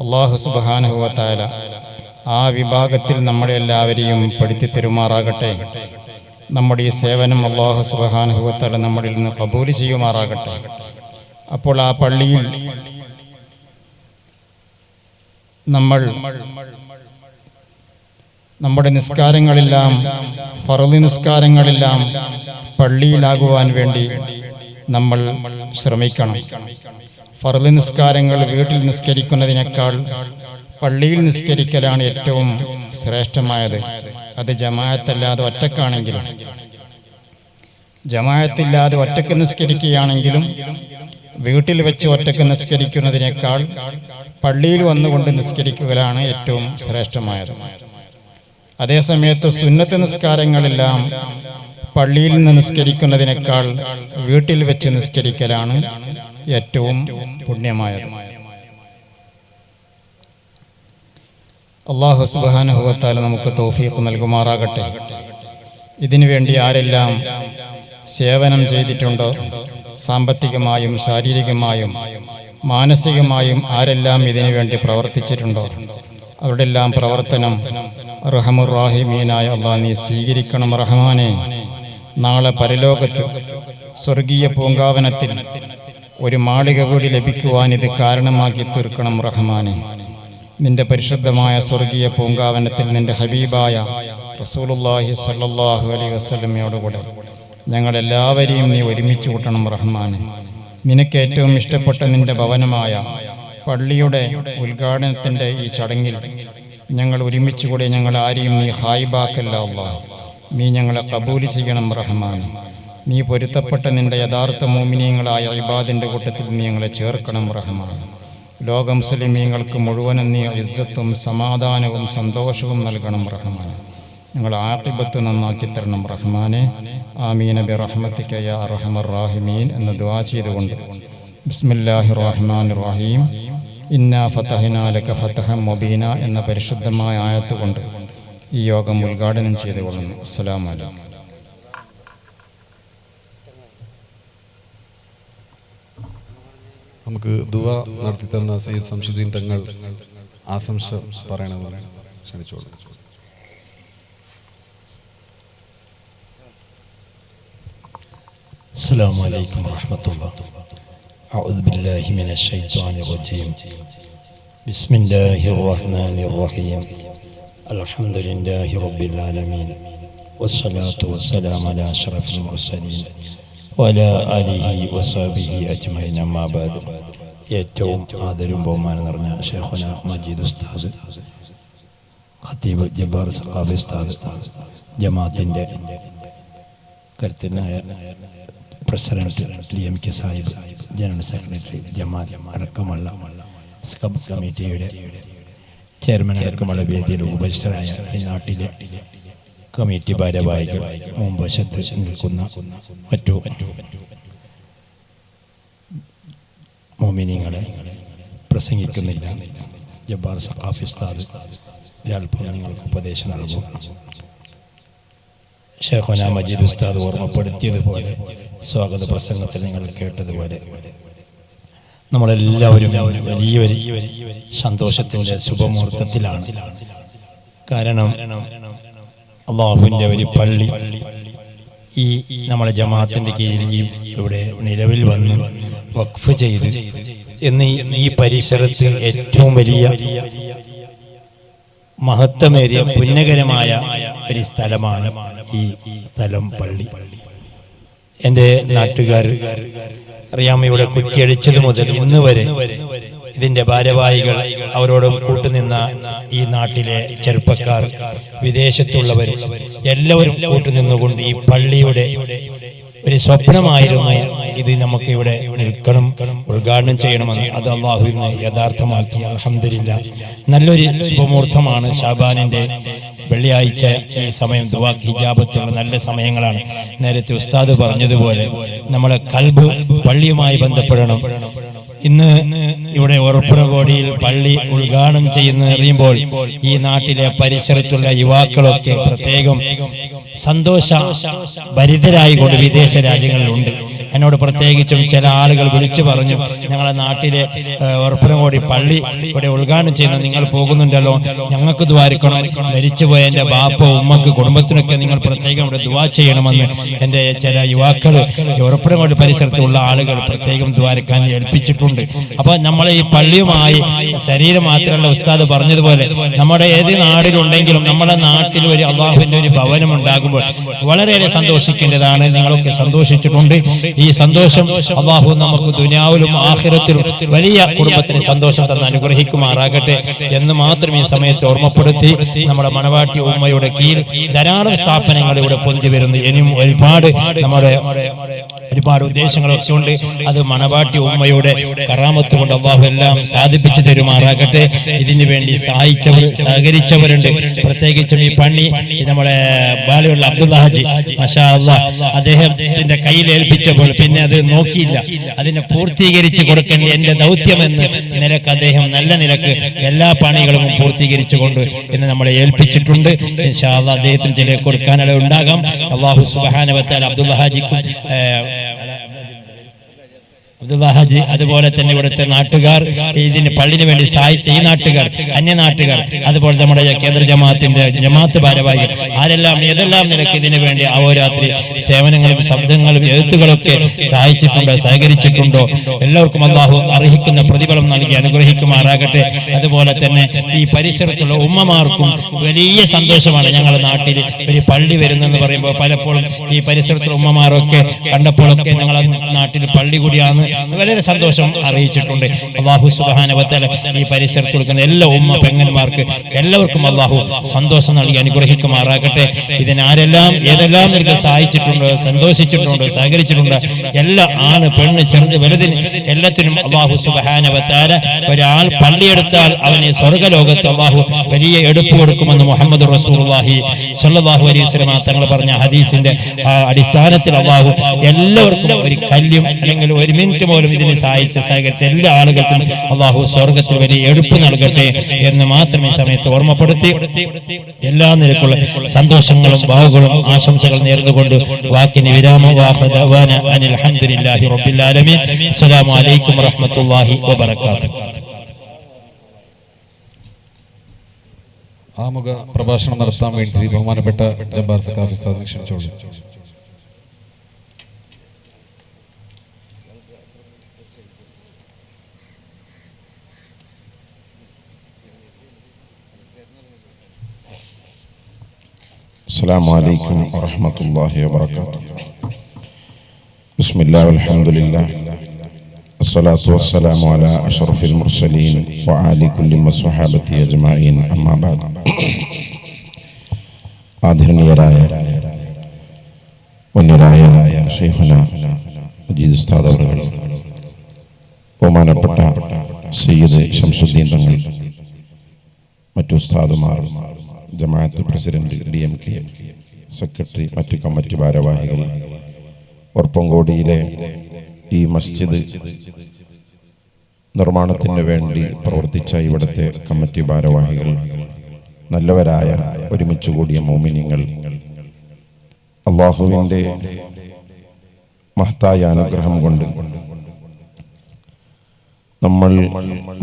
അല്ലാഹു സുബ്ഹാനഹു വ തആല ആ വിഭാഗത്തിൽ നമ്മളെ എല്ലാവരെയും പെടുത്തി തരുമാറാകട്ടെ. നമ്മുടെ ഈ സേവനം അല്ലാഹു സുബ്ഹാനഹു വ തആല നമ്മളിൽ നിന്ന് ഖബൂൽ ചെയ്യുമാറാകട്ടെ. അപ്പോൾ ആ പള്ളിയിൽ നമ്മൾ നമ്മുടെ നിസ്കാരങ്ങളെല്ലാം, ഫർള് നിസ്കാരങ്ങളെല്ലാം പള്ളിയിലാകുവാൻ വേണ്ടി നമ്മൾ ശ്രമിക്കണം. ഫർള് നിസ്കാരങ്ങൾ വീട്ടിൽ നിസ്കരിക്കുന്നതിനേക്കാൾ പള്ളിയിൽ നിസ്കരിക്കലാണ് ഏറ്റവും ശ്രേഷ്ഠമായത്. അത് ജമാഅത്തല്ലാതെ ഒറ്റക്കാണെങ്കിലും, ജമാഅത്തില്ലാതെ ഒറ്റക്ക് നിസ്കരിക്കുകയാണെങ്കിലും വീട്ടിൽ വെച്ച് ഒറ്റക്ക് നിസ്കരിക്കുന്നതിനേക്കാൾ പള്ളിയിൽ വന്നുകൊണ്ട് നിസ്കരിക്കുകയാണ് ഏറ്റവും ശ്രേഷ്ഠമായത്. അതേസമയത്ത് സുന്നത്ത് നിസ്കാരങ്ങളെല്ലാം പള്ളിയിൽ നിന്ന് നിസ്കരിക്കുന്നതിനേക്കാൾ വീട്ടിൽ വെച്ച് നിസ്കരിക്കലാണ് ഏറ്റവും പുണ്യമായത്. അല്ലാഹു സുബ്ഹാനഹു വ തആല നമുക്ക് തൗഫീഖ് നൽകുമാറാകട്ടെ. ഇതിനു വേണ്ടി ആരെല്ലാം സേവനം ചെയ്തിട്ടുണ്ടോ, സാമ്പത്തികമായും ശാരീരികമായും മാനസികമായും ആരെല്ലാം ഇതിനു വേണ്ടി പ്രവർത്തിച്ചിട്ടുണ്ടോ, അവരുടെ എല്ലാം പ്രവർത്തനം റഹ്മുർ റഹീമീനായ അല്ലാഹ് നീ സ്വീകരിക്കണം റഹ്മാനെ. നാളെ പരലോകത്ത് സ്വർഗീയ പൂങ്കാവനത്തിൽ ഒരു മാളിക കൂടി ലഭിക്കുവാൻ ഇത് കാരണമാക്കി തീർക്കണം റഹ്മാനെ. നിന്റെ പരിശുദ്ധമായ സ്വർഗീയ പൂങ്കാവനത്തിൽ നിന്റെ ഹബീബായ റസൂലുള്ളാഹി സ്വല്ലല്ലാഹു അലൈഹി വസല്ലമയോടുകൂടെ ഞങ്ങളെല്ലാവരെയും നീ ഒരുമിച്ച് കൂട്ടണം റഹ്മാനെ. നിനക്ക് ഏറ്റവും ഇഷ്ടപ്പെട്ട നിന്റെ ഭവനമായ പള്ളിയുടെ ഉദ്ഘാടനത്തിൻ്റെ ഈ ചടങ്ങിൽ ഞങ്ങൾ ഒരുമിച്ചുകൂടെ ഞങ്ങൾ ആരെയും നീ ഹായിബാക്കല്ല അല്ലാഹ്. നീ ഞങ്ങളെ കബൂൽ ചെയ്യണം റഹ്മാൻ. നീ പൊരുത്തപ്പെട്ട നിന്റെ യഥാർത്ഥ മോമിനീയങ്ങളായ ഇബാദിൻ്റെ കൂട്ടത്തിൽ നീ ഞങ്ങളെ ചേർക്കണം റഹ്മാൻ. ലോക മുസ്ലിമീങ്ങൾക്ക് മുഴുവനും നീ ഇസ്സത്തും സമാധാനവും സന്തോഷവും നൽകണം റഹ്മാൻ. ഞങ്ങൾ ആഖിബത്ത് നന്നാക്കി തരണം റഹ്മാനെ. ആമീന ബിറഹ്മതിക യാ അർഹമർ റാഹിമീൻ എന്ന് ദുആ ചെയ്തുകൊണ്ട് ബിസ്മില്ലാഹിർ റഹ്മാനിർ റഹീം ഇന്നാ ഫതഹ്നാ ലക ഫതഹൻ മുബീന എന്ന പരിശുദ്ധമായ ആയത്ത് കൊണ്ട് ഈ യോഗം ഉദ്ഘാടനം ചെയ്തുകൊള്ളുന്നു. അസ്സലാമു അലൈക്കും. നമുക്ക് ദുആ നടത്തി തന്ന സയ്യിദ് ശംസുദ്ദീൻ തങ്ങൾ ആശംസ പറയണമെന്ന് ക്ഷണിച്ചോളൂ. അസ്സലാമു അലൈക്കും വറഹ്മത്തുള്ളാഹി. അഊദു ബില്ലാഹി മിനശ് ശൈത്വാനിർ റജീം. ബിസ്മില്ലാഹിർ റഹ്മാനിർ റഹീം. അൽഹംദുലില്ലാഹി റബ്ബിൽ ആലമീൻ. വസ്സലാത്തു വസ്സലാമു അലാ അഷ്റഫിൽ മുർസലീൻ വഅലാ ആലിഹി വസഹ്ബിഹി അജ്മഈൻ. അമ്മാ ബഅദ്. ഏറ്റവും ആദരവും ബഹുമാനം നിറഞ്ഞ ശൈഖുനാ മജീദ് ഉസ്താദ്, ഖത്തീബ് ജബ്ബാർ സഖാഫി ഉസ്താദ്, ജമാഅത്തിൻ്റെ കരുത്തനായ president TMK Sahib, general secretary, ജമാഅത്ത് അടക്കമുള്ള സ്കബ് കമ്മിറ്റിയുടെ ചെയർമാൻ അടക്കമുള്ള വേദിയിൽ ഉപരിഷ്ടരായ ഈ നാട്ടിലെ കമ്മിറ്റി ഭാരവാഹികൾ, മുൻവശത്ത് നിൽക്കുന്ന മറ്റു മോമിനിങ്ങളെ പ്രസംഗിക്കുന്നില്ല. ജബ്ബാർ സഖാഫി ഉസ്താദ് ഒരൽപ്പം നിങ്ങൾക്ക് ഉപദേശം നൽകും. ഷേഖുന മജീദ് ഉസ്താദ് ഓർമ്മപ്പെടുത്തിയതുപോലെ, സ്വാഗത പ്രസംഗത്തിൽ നിങ്ങൾ കേട്ടതുപോലെ, നമ്മളെല്ലാവരും വലിയൊരു സന്തോഷത്തിൻ്റെ ശുഭമുഹൂർത്തത്തിലാണ്. കാരണം അള്ളാഹുവിൻ്റെ ഒരു പള്ളി ഈ നമ്മുടെ ജമാഅത്തിൻ്റെ കീഴിൽ ഇവിടെ നിലവിൽ വന്ന് വഖഫ് ചെയ്ത് എന്ന് ഈ പരിസരത്ത് ഏറ്റവും വലിയ മഹത്വമേറിയ പുണ്യകരമായ ഒരു സ്ഥലമാണ് ഈ സ്ഥലം, പള്ളി. എൻ്റെ നാട്ടുകാർ അറിയാം, ഇവിടെ കുറ്റിയടിച്ചത് മുതൽ ഇന്ന് വരെ ഇതിന്റെ ഭാരവാഹികൾ, അവരോടും കൂട്ടുനിന്ന ഈ നാട്ടിലെ ചെറുപ്പക്കാർ, വിദേശത്തുള്ളവർ എല്ലാവരും കൂട്ടുനിന്നുകൊണ്ട് ഈ പള്ളിയുടെ ഒരു സ്വപ്നമായിരുന്നു ഇത് നമുക്ക് ഇവിടെ നിൽക്കണം, ഉദ്ഘാടനം ചെയ്യണമെന്ന്. അത് അല്ലാഹു ഇന്ന് യഥാർത്ഥമാക്കി. അൽഹംദുലില്ലാഹ്, നല്ലൊരു ശുഭമുഹൂർത്തമാണ്. ശാബാനിന്റെ വെള്ളിയാഴ്ച ഈ സമയം ദുആക്ക് ഹിജാബത്തുള്ള നല്ല സമയങ്ങളാണ്. നേരത്തെ ഉസ്താദ് പറഞ്ഞതുപോലെ നമ്മളെ ഖൽബ് പള്ളിയുമായി ബന്ധപ്പെടണം. ഇന്ന് ഇവിടെ ഉറപ്പുറകോടിയിൽ പള്ളി ഉദ്ഘാടനം ചെയ്യുന്ന അറിയുമ്പോൾ ഈ നാട്ടിലെ പരിസരത്തുള്ള യുവാക്കളൊക്കെ പ്രത്യേകം സന്തോഷ ഭരിതരായിക്കൊണ്ട് വിദേശ രാജ്യങ്ങളിലുണ്ട്. എന്നോട് പ്രത്യേകിച്ചും ചില ആളുകൾ വിളിച്ചു പറഞ്ഞു, ഞങ്ങളെ നാട്ടിലെ ഉറപ്പുറകോടി പള്ളി ഇവിടെ ഉദ്ഘാടനം ചെയ്യുന്നത് നിങ്ങൾ പോകുന്നുണ്ടല്ലോ, ഞങ്ങൾക്ക് ദ്വാരിക്കണം, മരിച്ചുപോയ എൻ്റെ ബാപ്പ ഉമ്മക്ക് കുടുംബത്തിനൊക്കെ നിങ്ങൾ പ്രത്യേകം ഇവിടെ ദുആ ചെയ്യണമെന്ന് എൻ്റെ ചില യുവാക്കൾ ഉറപ്പുറകോടി പരിസരത്തുള്ള ആളുകൾ പ്രത്യേകം ദ്വാരക്കാൻ ഏൽപ്പിച്ചിട്ടുണ്ട്. അപ്പൊ നമ്മളെ ഈ പള്ളിയുമായി ശരീരം മാത്രമല്ല, ഉസ്താദ് പറഞ്ഞതുപോലെ നമ്മുടെ ഏത് നാടിലുണ്ടെങ്കിലും നമ്മുടെ നാട്ടിൽ ഒരു അള്ളാഹുവിന്റെ ഒരു ഭവനം ഉണ്ടാകുമ്പോൾ വളരെയേറെ സന്തോഷിക്കേണ്ടതാണ്. നിങ്ങളൊക്കെ സന്തോഷിച്ചിട്ടുണ്ട്. ഈ സന്തോഷം അള്ളാഹു നമുക്ക് ദുനിയാവിലും ആഖിറത്തിലും വലിയ കുടുംബത്തിന് സന്തോഷം തന്ന് അനുഗ്രഹിക്കുമാറാകട്ടെ എന്ന് മാത്രം ഈ സമയത്ത് ഓർമ്മപ്പെടുത്തി, നമ്മുടെ മണവാട്ടി ഉമ്മയുടെ കീഴിൽ ധാരാളം സ്ഥാപനങ്ങൾ ഇവിടെ പൊന്തി വരുന്നു. ഇനിയും ഒരുപാട് ഉദ്ദേശങ്ങളൊക്കെ ഉണ്ട്. അത് മണവാട്ടി ഉമ്മയുടെ കറാമത്ത് കൊണ്ട് അള്ളാഹു എല്ലാം സാധിപ്പിച്ചു തരുമാറാകട്ടെ. ഇതിനു വേണ്ടി സഹകരിച്ചവരുണ്ട്. പ്രത്യേകിച്ചും ഈ പണി നമ്മുടെ ബാലിയുള്ള അബ്ദുൽ ഹാജി, മാഷാ അല്ലാഹ്, അദ്ദേഹത്തിന്റെ കയ്യിൽ ഏൽപ്പിച്ചപ്പോൾ പിന്നെ അത് നോക്കിയില്ല, അതിനെ പൂർത്തീകരിച്ച് കൊടുക്കേണ്ട എന്റെ ദൗത്യമെന്ന് നിലക്ക് അദ്ദേഹം നല്ല നിലക്ക് എല്ലാ പണികളും പൂർത്തീകരിച്ചുകൊണ്ട് എന്ന് നമ്മളെ ഏൽപ്പിച്ചിട്ടുണ്ട്. ഇൻഷാ അല്ലാഹ് അദ്ദേഹത്തിന് ചില കൊടുക്കാനുള്ള ഉണ്ടാകാം. അല്ലാഹു സുബ്ഹാനഹു വ തആല അബ്ദുൽ ഹാജിക്കും ഹാജി, അതുപോലെ തന്നെ ഇവിടുത്തെ നാട്ടുകാർ, ഇതിന് പള്ളിന് വേണ്ടി സഹായിച്ച ഈ നാട്ടുകാർ, അന്യനാട്ടുകാർ, അതുപോലെ നമ്മുടെ കേന്ദ്ര ജമാഅത്ത് ഭാരവാഹികൾ, ആരെല്ലാം ഏതെല്ലാം നിലയ്ക്ക് ഇതിനു വേണ്ടി അഹോരാത്രി സേവനങ്ങളും ശബ്ദങ്ങളും എഴുത്തുകളൊക്കെ സഹായിച്ചിട്ടുണ്ടോ, സഹകരിച്ചിട്ടുണ്ടോ, എല്ലാവർക്കും അല്ലാഹു അർഹിക്കുന്ന പ്രതിഫലം നൽകി അനുഗ്രഹിക്കുമാറാകട്ടെ. അതുപോലെ തന്നെ ഈ പരിസരത്തുള്ള ഉമ്മമാർക്കും വലിയ സന്തോഷമാണ് ഞങ്ങളുടെ നാട്ടിൽ ഒരു പള്ളി വരുന്നെന്ന് പറയുമ്പോൾ. പലപ്പോഴും ഈ പരിസരത്തുള്ള ഉമ്മമാരൊക്കെ കണ്ടപ്പോഴൊക്കെ ഞങ്ങളുടെ നാട്ടിൽ പള്ളി കൂടിയാണ് വളരെ സന്തോഷം അറിയിച്ചിട്ടുണ്ട്. അല്ലാഹു സുബ്ഹാനഹു വ തആല ഈ പരിസരത്ത് നിൽക്കുന്ന എല്ലാ ഉമ്മ പെങ്ങന്മാർക്ക് എല്ലാവർക്കും അല്ലാഹു സന്തോഷം നൽകി അനുഗ്രഹിക്കുമാറാകട്ടെ. ഇതിനാരെല്ലാം ഏതെല്ലാം നിനക്ക് സഹായിച്ചിട്ടുണ്ടോ, സന്തോഷിച്ചിട്ടുണ്ടോ, സഹകരിച്ചിട്ടുണ്ടോ, എല്ലാ ആണ് പെണ്ണ് ചെറുത് വലുതിന് എല്ലാത്തിനും അല്ലാഹു സുബ്ഹാനഹു വ തആല ഒരാൾ പള്ളിയെടുത്താൽ അവന് സ്വർഗ്ഗലോകത്ത് അല്ലാഹു വലിയ എടുപ്പ് കൊടുക്കുമെന്ന് മുഹമ്മദ് റസൂലുള്ളാഹി സ്വല്ലല്ലാഹു അലൈഹി വസല്ലം തങ്ങൾ പറഞ്ഞ ഹദീസിന്റെ അടിസ്ഥാനത്തിൽ അല്ലാഹു എല്ലാവർക്കും ഒരു കല്യം അല്ലെങ്കിൽ ഒരു മിനിറ്റ് പോലും ഇതിനെ സഹകരിച്ച എല്ലാ ആളുകൾക്കും അല്ലാഹു സ്വർഗ്ഗത്തിൽ വലിയ എടുപ്പ് നൽകട്ടെ എന്ന് മാത്രം ഈ സമയത്ത് ഓർമ്മപ്പെടുത്തി എല്ലാ നിലക്കുള്ള സന്തോഷങ്ങളും ഭാവുകളും ആശംസകൾ നേർന്നുകൊണ്ട് വാക്കിന് വിരാമം. അൽഹംദുലില്ലാഹി റബ്ബിൽ ആലമീൻ. അസ്സലാമു അലൈക്കും വറഹ്മത്തുള്ളാഹി വബറകാതുഹു. ആമുഖ പ്രഭാഷണം നടത്താൻ വേണ്ടി ബഹുമാനപ്പെട്ട ജബ്ബാർ സഖാഫി ഉസ്താദിനെ ക്ഷണിച്ചോളൂ. السلام عليكم ورحمة الله وبركاته. بسم الله والحمد لله والصلاة والسلام على أشرف المرسلين وآل كل وصحابته أجمعين أما بعد ആദരണീയരായ വന്യരായ ശൈഖുന മജീദ് ഉസ്താദ് അവറുകൾ, ബഹുമാനപ്പെട്ട സയ്യിദ് ശംസുദ്ദീൻ തങ്ങൾ, മറ്റു ഉസ്താദുമാർ, ജമാഅത്ത് പ്രസിഡന്റ്, DMK സെക്രട്ടറി, മറ്റു കമ്മിറ്റി ഭാരവാഹികൾ, ഒർപ്പങ്കോടിയിലെ ഈ മസ്ജിദ് നിർമ്മാണത്തിന് വേണ്ടി പ്രവർത്തിച്ച ഇവിടുത്തെ കമ്മിറ്റി ഭാരവാഹികൾ, നല്ലവരായ ഒരുമിച്ച് കൂടിയ മോമിനിങ്ങൾ, അള്ളാഹുവിൻ്റെ മഹത്തായ അനുഗ്രഹം കൊണ്ട് നമ്മൾ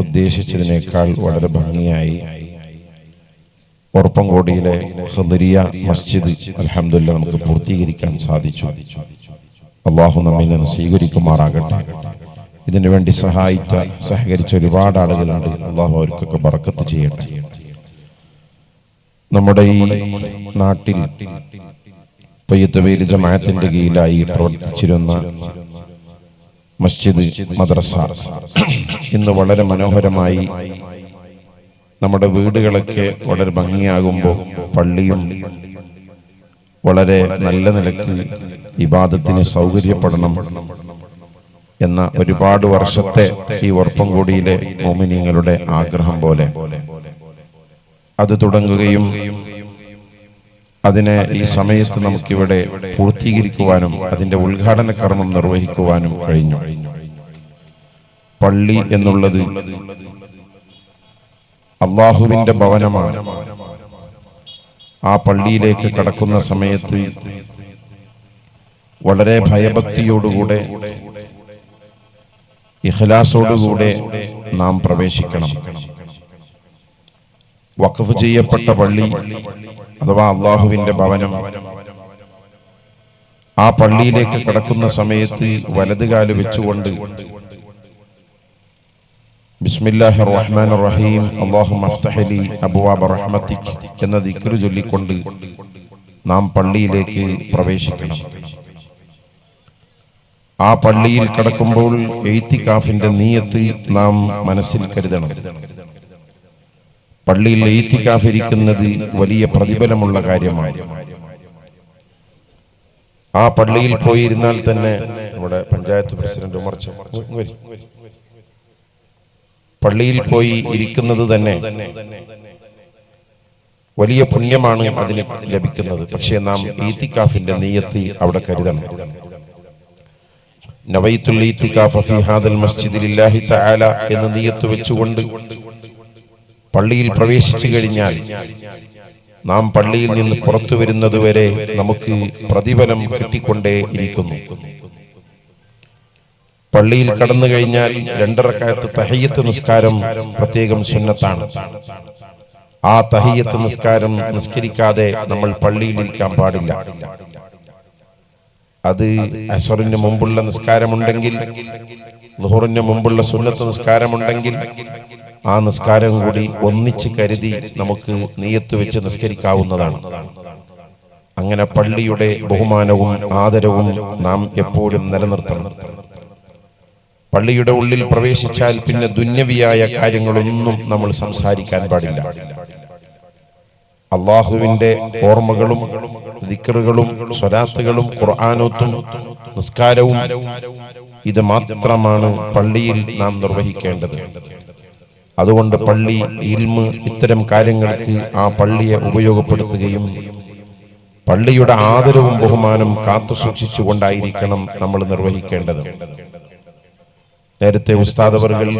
ഉദ്ദേശിച്ചതിനേക്കാൾ വളരെ ഭംഗിയായി ഒർപ്പങ്കോടിയിലെ ഖദരിയ മസ്ജിദ് അൽഹംദുലില്ലാഹ് നമുക്ക് പൂർത്തീകരിക്കാൻ സാധിച്ചു. അള്ളാഹു നമ്മിൽ നിന്ന് സ്വീകരിക്കുമാറാകട്ടെ. ഇതിനു വേണ്ടി സഹകരിച്ച ഒരുപാട് ആളുകളുണ്ട്. അള്ളാഹു അവർക്കൊക്കെ ബറക്കത്ത് ചെയ്യട്ടെ. നമ്മുടെ ഈ നാട്ടിൽ പയ്യത്തവേലി ജമാഅത്തിന്റെ കീഴിലായി പ്രവർത്തിച്ചിരുന്ന മസ്ജിദ് മദ്രസ ഇന്ന് വളരെ മനോഹരമായി നമ്മുടെ വീടുകളൊക്കെ വളരെ ഭംഗിയാകുമ്പോൾ പള്ളിയും വളരെ നല്ല നിലക്ക് ഇബാദത്തിന് സൗകര്യപ്പെടണം എന്ന ഒരുപാട് വർഷത്തെ ഈ ഒർപ്പങ്കോടിയിലെ മോമിനീങ്ങളുടെ ആഗ്രഹം പോലെ അത് തുടങ്ങുകയും അതിനെ ഈ സമയത്ത് നമുക്കിവിടെ പൂർത്തീകരിക്കുവാനും അതിന്റെ ഉദ്ഘാടന കർമ്മം നിർവഹിക്കുവാനും കഴിഞ്ഞു. പള്ളി എന്നുള്ളത് അള്ളാഹുവിന്റെ ഭവനമാണ്. ആ പള്ളിയിലേക്ക് കടക്കുന്ന സമയത്ത് വളരെ ഭയഭക്തിയോടുകൂടെ ഇഖ്ലാസോടുകൂടെ നാം പ്രവേശിക്കണം. വഖഫ് ചെയ്യപ്പെട്ട പള്ളി അഥവാ അള്ളാഹുവിന്റെ ഭവനം, ആ പള്ളിയിലേക്ക് കടക്കുന്ന സമയത്ത് വലതുകാല് വെച്ചുകൊണ്ട് ബിസ്മില്ലാഹിർ റഹ്മാനിർ റഹീം അല്ലാഹുമ്മ അഫ്തഹ് ലി അബ്വാബ റഹ്മതിക് എന്ന ദിക്ർ ചൊല്ലിക്കൊണ്ട് നാം പള്ളിയിലേക്ക് പ്രവേശിക്കണം. ആ പള്ളിയിൽ കടക്കുമ്പോൾ ഇഅ്തികാഫിന്റെ നിയ്യത്ത് നാം മനസ്സിൽ കരുതണം. പള്ളിയിൽ ഇഅ്തികാഫ് ഇരിക്കുന്നത് വലിയ പ്രതിഫലമുള്ള കാര്യമാണ്. ആ പള്ളിയിൽ പോയിരുന്നാൽ തന്നെ നമ്മുടെ പഞ്ചായത്ത് പ്രസിഡന്റ് ഉമർ പള്ളിയിൽ പോയി ഇരിക്കുന്നത് തന്നെ വലിയ പുണ്യമാണ് അതിന് ലഭിക്കുന്നത്. പക്ഷേ നാം ഇഅ്തികാഫിന്റെ നിയ്യത്ത് അവിടെ കരുതണം. നവൈതുൽ ഇഅ്തികാഫ ഫീ ഹാദൽ മസ്ജിദി ലില്ലാഹി തആല എന്ന നിയ്യത്ത് വെച്ചുകൊണ്ട് പള്ളിയിൽ പ്രവേശിച്ചു കഴിഞ്ഞാൽ നാം പള്ളിയിൽ നിന്ന് പുറത്തു വരുന്നത് വരെ നമുക്ക് പ്രതിഫലം കിട്ടിക്കൊണ്ടേ ഇരിക്കുന്നു. പള്ളിയിൽ കടന്നു കഴിഞ്ഞാൽ 2 റക്അത്ത് തഹിയ്യത്ത് നിസ്കാരം പ്രത്യേകം സുന്നത്താണ്. ആ തഹിയ്യത്ത് നിസ്കാരം നിസ്കരിക്കാതെ നമ്മൾ പള്ളിയിൽ ഇരിക്കാൻ പാടില്ല. അത് അസ്റിന് മുമ്പുള്ള നിസ്കാരമുണ്ടെങ്കിൽ, ളുഹറിന് മുമ്പുള്ള സുന്നത്ത് നിസ്കാരമുണ്ടെങ്കിൽ ആ നിസ്കാരം കൂടി ഒന്നിച്ച് കരുതി നമുക്ക് നിയ്യത്ത് വെച്ച് നിസ്കരിക്കാവുന്നതാണ്. അങ്ങനെ പള്ളിയുടെ ബഹുമാനവും ആദരവും നാം എപ്പോഴും നിലനിർത്തണം. പള്ളിയുടെ ഉള്ളിൽ പ്രവേശിച്ചാൽ പിന്നെ ദുന്യവിയായ കാര്യങ്ങളൊന്നും നമ്മൾ സംസാരിക്കാൻ പാടില്ല. അള്ളാഹുവിന്റെ ഓർമ്മകളും ദിക്റുകളും സ്വലാത്തുകളും ഖുർആനോത്തും നിസ്കാരവും ഇത് മാത്രമാണ് പള്ളിയിൽ നാം നിർവഹിക്കേണ്ടത്. അതുകൊണ്ട് പള്ളി, ഇൽമ്, ഇത്തരം കാര്യങ്ങൾക്ക് ആ പള്ളിയെ ഉപയോഗപ്പെടുത്തുകയും പള്ളിയുടെ ആദരവും ബഹുമാനം കാത്തു സൂക്ഷിച്ചുകൊണ്ടായിരിക്കണം നമ്മൾ നിർവഹിക്കേണ്ടത്. നേരത്തെ ഉസ്താദ് അവറുകൾ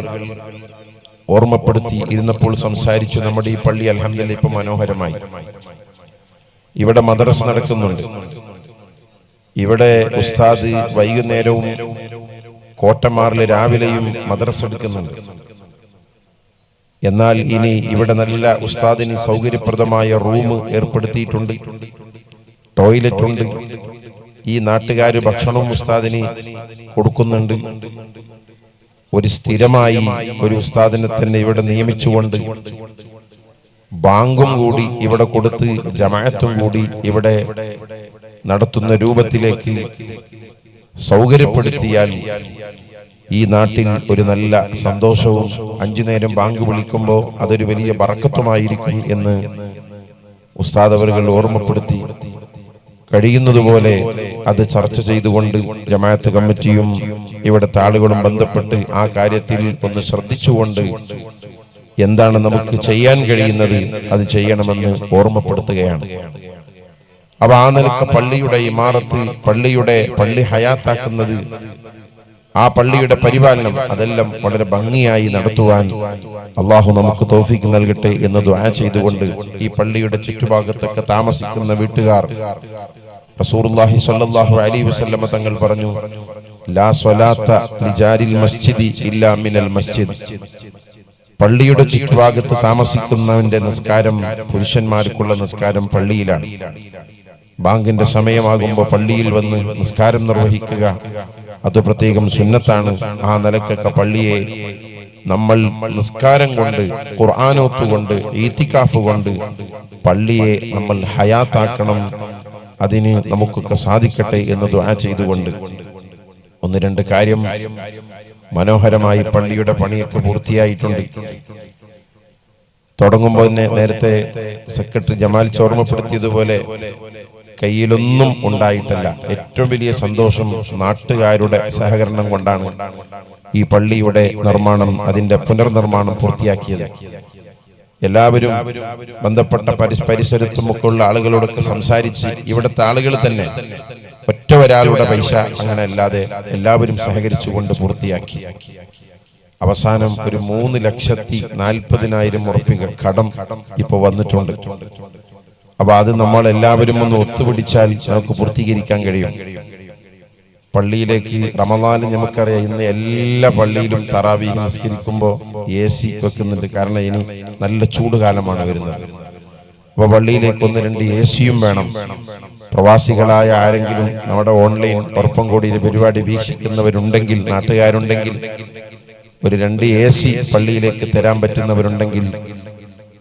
ഓർമ്മപ്പെടുത്തി ഇരുന്നപ്പോൾ സംസാരിച്ചു. നമ്മുടെ ഈ പള്ളി അൽഹംദുലില്ലാഹ് ഇപ്പൊ മനോഹരമായി. ഇവിടെ മദ്രസ നടക്കുന്നുണ്ട്. ഇവിടെ ഉസ്താദ് വൈകുന്നേരവും കോട്ടമാറിലെ രാവിലെയും മദ്രസ എടുക്കുന്നുണ്ട്. എന്നാൽ ഇനി ഇവിടെ നല്ല ഉസ്താദിന് സൗകര്യപ്രദമായ റൂം ഏർപ്പെടുത്തിയിട്ടുണ്ട്, ടോയ്ലറ്റ് ഉണ്ട്. ഈ നാട്ടുകാര് ഭക്ഷണവും ഉസ്താദിന് കൊടുക്കുന്നുണ്ട്. ഒരു സ്ഥിരമായി ഒരു ഉസ്താദിനെ തന്നെ ഇവിടെ നിയമിച്ചുകൊണ്ട് ബാങ്കും കൂടി ഇവിടെ കൊടുത്ത് ജമാഅത്തും കൂടി ഇവിടെ നടത്തുന്ന രൂപത്തിലേക്ക് സൗകര്യപ്പെടുത്തിയാൽ ഈ നാട്ടിൽ ഒരു നല്ല സന്തോഷവും 5 നേരം ബാങ്ക് വിളിക്കുമ്പോൾ അതൊരു വലിയ ബറക്കത്തുമായിരിക്കും എന്ന് ഉസ്താദ് അവറുകൾ ഓർമ്മപ്പെടുത്തി. കഴിയുന്നതുപോലെ അത് ചർച്ച ചെയ്തുകൊണ്ട് ജമാഅത്ത് കമ്മിറ്റിയും ഇവിടുത്തെ ആളുകളും ബന്ധപ്പെട്ട് ആ കാര്യത്തിൽ ഒന്ന് ശ്രദ്ധിച്ചുകൊണ്ട് എന്താണ് നമുക്ക് ചെയ്യാൻ കഴിയുന്നത് അത് ചെയ്യണമെന്ന് ഓർമ്മപ്പെടുത്തുകയാണ്. അപ്പൊ ആ നിലക്ക് പള്ളിയുടെ ഇമാറത്ത്, പള്ളി ഹയാത്താക്കുന്നത്, ആ പള്ളിയുടെ പരിപാലനം, അതെല്ലാം വളരെ ഭംഗിയായി നടത്തുവാൻ അള്ളാഹു നമുക്ക് തൗഫീഖ് നൽകട്ടെ എന്ന് ദുആ ചെയ്തുകൊണ്ട് ഈ പള്ളിയുടെ ചുറ്റുഭാഗത്തൊക്കെ താമസിക്കുന്ന വീട്ടുകാർ റസൂലുള്ളാഹി സ്വല്ലല്ലാഹു അലൈഹി വസല്ലം തങ്ങൾ പറഞ്ഞു, ലാ സ്വലാത്ത ലിജാരിൽ മസ്ജിദി ഇല്ലാ മിനൽ മസ്ജിദ്. പള്ളിയുടെ ചുറ്റുഭാഗത്ത് താമസിക്കുന്നവന്റെ നിസ്കാരം, പുരുഷന്മാർക്കുള്ള നിസ്കാരം പള്ളിയിലാണ്. ബാങ്കിന്റെ സമയമാകുമ്പോൾ പള്ളിയിൽ വന്ന് നിസ്കാരം നിർവഹിക്കുക അത് പ്രത്യേകം സുന്നത്താണ്. ആ നിലക്കൊക്കെ പള്ളിയെ നമ്മൾ നിസ്കാരം കൊണ്ട്, ഖുർആനോത്തുകൊണ്ട്, ഈത്തിക്കാഫ് കൊണ്ട് പള്ളിയെ നമ്മൾ ഹയാത്താക്കണം. അതിന് നമുക്കൊക്കെ സാധിക്കട്ടെ എന്ന് ദുആ ചെയ്തുകൊണ്ട് 1-2 കാര്യം. മനോഹരമായി പള്ളിയുടെ പണിയൊക്കെ പൂർത്തിയായിട്ടുണ്ട്. തുടങ്ങുമ്പോൾ തന്നെ നേരത്തെ സെക്രട്ടറി ജമാൽ ഓർമ്മപ്പെടുത്തിയതുപോലെ കയ്യിലൊന്നും ഉണ്ടായിട്ടല്ല. ഏറ്റവും വലിയ സന്തോഷം നാട്ടുകാരുടെ സഹകരണം കൊണ്ടാണ് ഈ പള്ളിയുടെ നിർമ്മാണം, അതിന്റെ പുനർനിർമ്മാണം പൂർത്തിയാക്കിയത്. എല്ലാവരും ബന്ധപ്പെട്ട പരിസരത്തുമൊക്കെ ഉള്ള ആളുകളോടൊക്കെ സംസാരിച്ച് ഇവിടുത്തെ ആളുകൾ തന്നെ, ഒറ്റ ഒരാളുടെ പൈസ അങ്ങനെ അല്ലാതെ എല്ലാവരും സഹകരിച്ചുകൊണ്ട് പൂർത്തിയാക്കി. അവസാനം ഒരു 3,40,000 ഉറുപ്പിക കടം ഇപ്പൊ വന്നിട്ടുണ്ട്. അപ്പൊ അത് നമ്മൾ എല്ലാവരും ഒന്ന് ഒത്തുപിടിച്ചാൽ നമുക്ക് പൂർത്തീകരിക്കാൻ കഴിയും. പള്ളിയിലേക്ക് റമദാനിൽ നമുക്കറിയാം, ഇന്ന് എല്ലാ പള്ളിയിലും തറാവീഹ് നിസ്കരിക്കുമ്പോൾ AC വെക്കുന്നുണ്ട്. കാരണം ഇനി നല്ല ചൂടുകാലമാണ് വരുന്നത്. അപ്പൊ പള്ളിയിലേക്ക് 1-2 AC വേണം. പ്രവാസികളായ ആരെങ്കിലും നമ്മുടെ ഓൺലൈൻ ഒപ്പം കൂടി പരിപാടി വീക്ഷിക്കുന്നവരുണ്ടെങ്കിൽ, നാട്ടുകാരുണ്ടെങ്കിൽ, ഒരു 2 AC പള്ളിയിലേക്ക് തരാൻ പറ്റുന്നവരുണ്ടെങ്കിൽ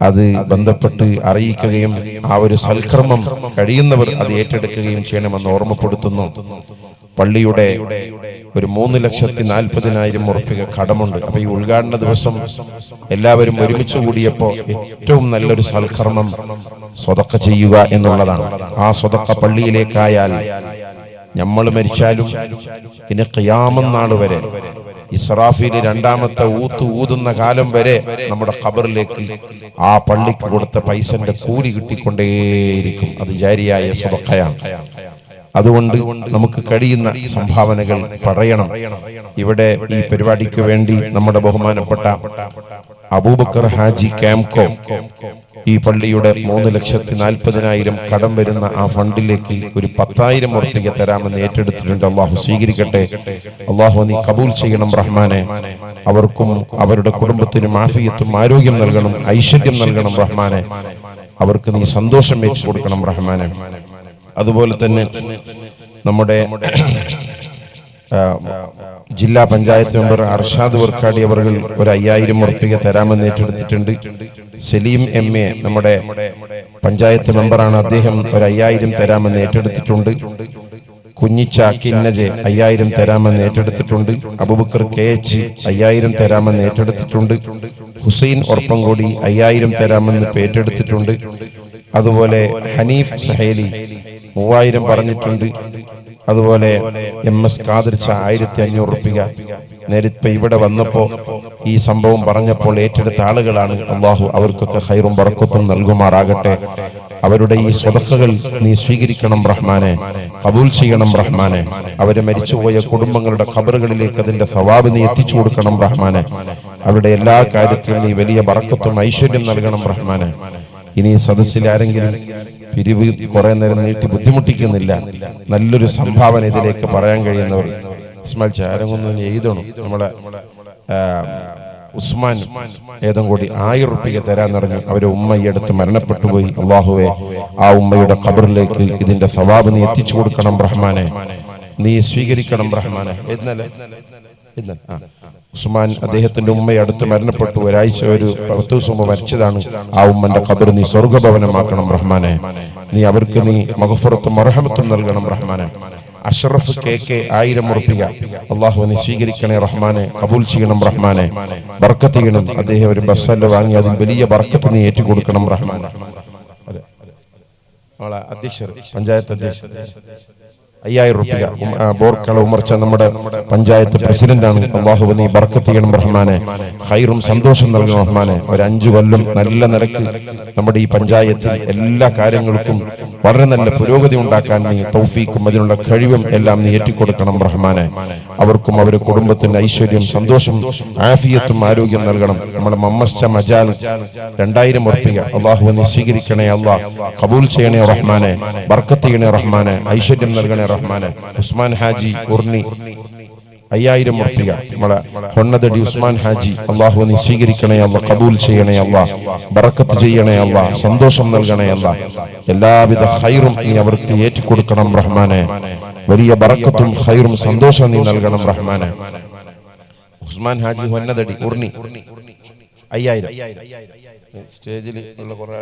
അത് ബന്ധപ്പെട്ട് അറിയിക്കുകയും ആ ഒരു സൽക്കർമ്മം കഴിയുന്നവർ അത് ഏറ്റെടുക്കുകയും ചെയ്യണമെന്ന് ഓർമ്മപ്പെടുത്തുന്നു. പള്ളിയുടെ ഒരു 3,40,000 ഉറുപ്പിക കടമുണ്ട്. അപ്പൊ ഈ ഉദ്ഘാടന ദിവസം എല്ലാവരും ഒരുമിച്ച് കൂടിയപ്പോ ഏറ്റവും നല്ലൊരു സൽക്കർമ്മം സ്വതക്ക ചെയ്യുക എന്നുള്ളതാണ്. ആ സ്വതക്ക പള്ളിയിലേക്കായാൽ നമ്മൾ മരിച്ചാലും ഇനി ഖിയാമത്ത് നാൾ വരെ, ഇസ്രാഫീൽ 2ാമത്തെ ഊതുന്ന കാലം വരെ നമ്മുടെ ഖബറിലേക്ക് ആ പള്ളിക്ക് കൊടുത്ത പൈസന്റെ കൂലി കിട്ടിക്കൊണ്ടേയിരിക്കും. അത് ജാരിയായ സ്വതക്കയാണ്. അതുകൊണ്ട് നമുക്ക് കഴിയുന്ന സംഭാവനകൾ പറയണം. ഇവിടെ ഈ പരിപാടിക്ക് വേണ്ടി നമ്മുടെ ബഹുമാനപ്പെട്ട അബൂബക്കർ ഹാജി ക്യാംകോ ഈ പള്ളിയുടെ 3,40,000 കടം വരുന്ന ആ ഫണ്ടിലേക്ക് ഒരു 10,000 ഉറുപ്പിക തരാമെന്ന് ഏറ്റെടുത്തിട്ടുണ്ട്. അള്ളാഹു സ്വീകരിക്കട്ടെ. അള്ളാഹു നീ കബൂൽ ചെയ്യണം റഹ്മാനെ. അവർക്കും അവരുടെ കുടുംബത്തിനും ആഫിയത്തും ആരോഗ്യം നൽകണം, ഐശ്വര്യം നൽകണം റഹ്മാനെ. അവർക്ക് നീ സന്തോഷം വെച്ചു കൊടുക്കണം റഹ്മാനെ. അതുപോലെ തന്നെ നമ്മുടെ ജില്ലാ പഞ്ചായത്ത് മെമ്പർ അർഷാദ് വർക്കാടി അവർ ഒരു 5,000 ഉറുപ്പിക തരാമെന്ന് ഏറ്റെടുത്തിട്ടുണ്ട്. സലീം MA നമ്മുടെ പഞ്ചായത്ത് മെമ്പറാണ്, അദ്ദേഹം ഒരു 5,000 തരാമെന്ന് ഏറ്റെടുത്തിട്ടുണ്ട്. കുഞ്ഞിച്ച കിന്നജെ 5,000 തരാമെന്ന് ഏറ്റെടുത്തിട്ടുണ്ട്. അബൂബക്കർ KH 5,000 തരാമെന്ന് ഏറ്റെടുത്തിട്ടുണ്ട്. ഹുസൈൻ ഒർപ്പംകോടി 5,000 തരാമെന്ന് ഏറ്റെടുത്തിട്ടുണ്ട്. അതുപോലെ ഹനീഫ് സഹേലി 3,000 പറഞ്ഞിട്ടുണ്ട്. അതുപോലെ MS കാദിർച്ച 1,500 ഉറുപ്പിക നേരിട്ട് ഇവിടെ വന്നപ്പോ ഈ സംഭവം പറഞ്ഞപ്പോൾ ഏറ്റെടുത്ത ആളുകളാണ്. അള്ളാഹു അവർക്കൊക്കെ ഖൈറും ബറക്കത്തും നൽകുമാറാകട്ടെ. അവരുടെ ഈ സ്വതക്കകൾ നീ സ്വീകരിക്കണം റഹ്മാനെ, കബൂൽ ചെയ്യണം റഹ്മാനെ. അവരെ മരിച്ചുപോയ കുടുംബങ്ങളുടെ ഖബറുകളിലേക്ക് അതിന്റെ സവാബ് നീ എത്തിച്ചു കൊടുക്കണം റഹ്മാനെ. അവരുടെ എല്ലാ കാര്യത്തിലും നീ വലിയ ബറക്കത്തും ഐശ്വര്യം നൽകണം റഹ്മാനെ. ഇനി സദസ്സിൽ ആരെങ്കിലും പിരിവ് കുറെ നേരം നീട്ടി ബുദ്ധിമുട്ടിക്കുന്നില്ല, നല്ലൊരു സംഭാവന ഇതിലേക്ക് പറയാൻ കഴിയുന്നവർ ഇസ്മായിൽ ചാരങ്ങൊന്നും എഴുതണം. നമ്മളെ ഉസ്മാൻ ഏതും കൂടി 1,000 ഉറുപ്പിക തരാന്നറിഞ്ഞു. അവരെ ഉമ്മ ഈ അടുത്ത് മരണപ്പെട്ടു പോയി. അള്ളാഹുവെ ആ ഉമ്മയുടെ ഖബറിലേക്ക് ഇതിന്റെ സവാബ് നീ എത്തിച്ചു കൊടുക്കണം റഹ്മാനെ, നീ സ്വീകരിക്കണം റഹ്മാനെ. ഉസ്മാൻ അദ്ദേഹത്തിന്റെ ഉമ്മ അടുത്ത് മരണപ്പെട്ടു. ഒരാഴ്ച ഒരു 10 ദിവസം മുമ്പ് മരിച്ചതാണ്. ആ ഉമ്മന്റെ ഖബർ നീ സ്വർഗ്ഗഭവനമാക്കണം റഹ്മാനെ. നീ അവർക്ക് നീ മഗ്ഫിറത്തും മർഹമത്തും നൽകണം റഹ്മാനെ. അഷ്റഫ് KK 1000 ഉറുപ്പിക അല്ലാഹു നീ സ്വീകരിക്കണേ റഹ്മാനെ, കബൂൽ ചെയ്യണം റഹ്മാനെ, ബർക്കത്ത് ചെയ്യണം. അദ്ദേഹം ഒരു ബസ്സല്ല വാങ്ങി അതിൽ വലിയ ബർക്കത്ത് നീ ഏറ്റുകൊടുക്കണം റഹ്മാനെ. അധ്യക്ഷർ പഞ്ചായത്ത് അധ്യക്ഷർ 5000 ഉറുപ്പിക ബോർക്കള ഉമർച്ച നമ്മുടെ പഞ്ചായത്ത് പ്രസിഡന്റാണ്. അല്ലാഹു നീ ബർക്കത്ത് ചെയ്യണം റഹ്മാനെ, ഖൈറും സന്തോഷം നൽകണം റഹ്മാനെ. ഒരു 5 കൊല്ലം നല്ല നിലക്ക് നമ്മുടെ ഈ പഞ്ചായത്തിൽ എല്ലാ കാര്യങ്ങൾക്കും വളരെ നല്ല പുരോഗതി ഉണ്ടാക്കാൻ നീ തൗഫീഖും അതിനുള്ള കഴിവും എല്ലാം നീ ഏറ്റിക്കൊടുക്കണം റഹ്മാനെ. അവർക്കും അവരുടെ കുടുംബത്തിന് ഐശ്വര്യം, സന്തോഷം, ആഫിയത്തും ആരോഗ്യം നൽകണം. നമ്മുടെ മമ്മസ്ച മജാൽ 2000 ഉറുപ്പിക അല്ലാഹു നീ സ്വീകരിക്കണേ അല്ലാഹ്, കബൂൽ ചെയ്യണേ റഹ്മാനെ, ബർക്കത്ത് ചെയ്യണേ റഹ്മാനെ, ഐശ്വര്യം നൽകണേ റഹ്മാനെ. ഉസ്മാൻ ഹാജി ഉർണി 5000 ഉറുപ്പിക നമ്മളെ ഹൊണ്ണതടി ഉസ്മാൻ ഹാജി അല്ലാഹു നീ സ്വീകരിക്കണേ അല്ലാഹ്, കബൂൽ ചെയ്യണേ അല്ലാഹ്, ബറക്കത്ത് ചെയ്യണേ അല്ലാഹ്, സന്തോഷം നൽകണേ അല്ലാഹ്. എല്ലാവിധ ഖൈറും നീ അവർക്ക് ഏറ്റിക്കൊടുക്കണം റഹ്മാനെ. വലിയ ബറക്കത്തും ഖൈറും സന്തോഷം നീ നൽകണം റഹ്മാനെ. ഉസ്മാൻ ഹാജി ഹൊണ്ണതടി ഉർണി 5000 സ്റ്റേജിൽ ഉള്ള കുറെ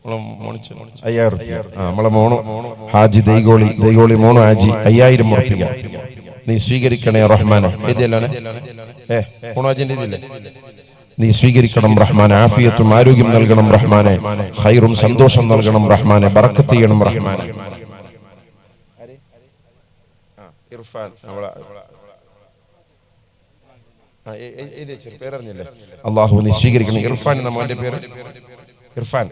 5000 ഉറുപ്പിക. നമ്മളെ മോണു ഹാജി ദൈഗോളി മോണു ഹാജി 5000 ഉറുപ്പിക നീ സ്വീകരിക്കണേ റഹ്മാനെ. നീ സ്വീകരിക്കണം റഹ്മാനെ, ആഫിയത്തും ആരോഗ്യം നൽകണം റഹ്മാനെ, ഖൈറും സന്തോഷം നൽകണം റഹ്മാനെ, ബറക്കത്ത് ചെയ്യണം റഹ്മാനെ. അല്ലാഹു നീ സ്വീകരിക്കണം. ഇർഫാൻ നമ്മുടെ പേര് ഇർഫാൻ.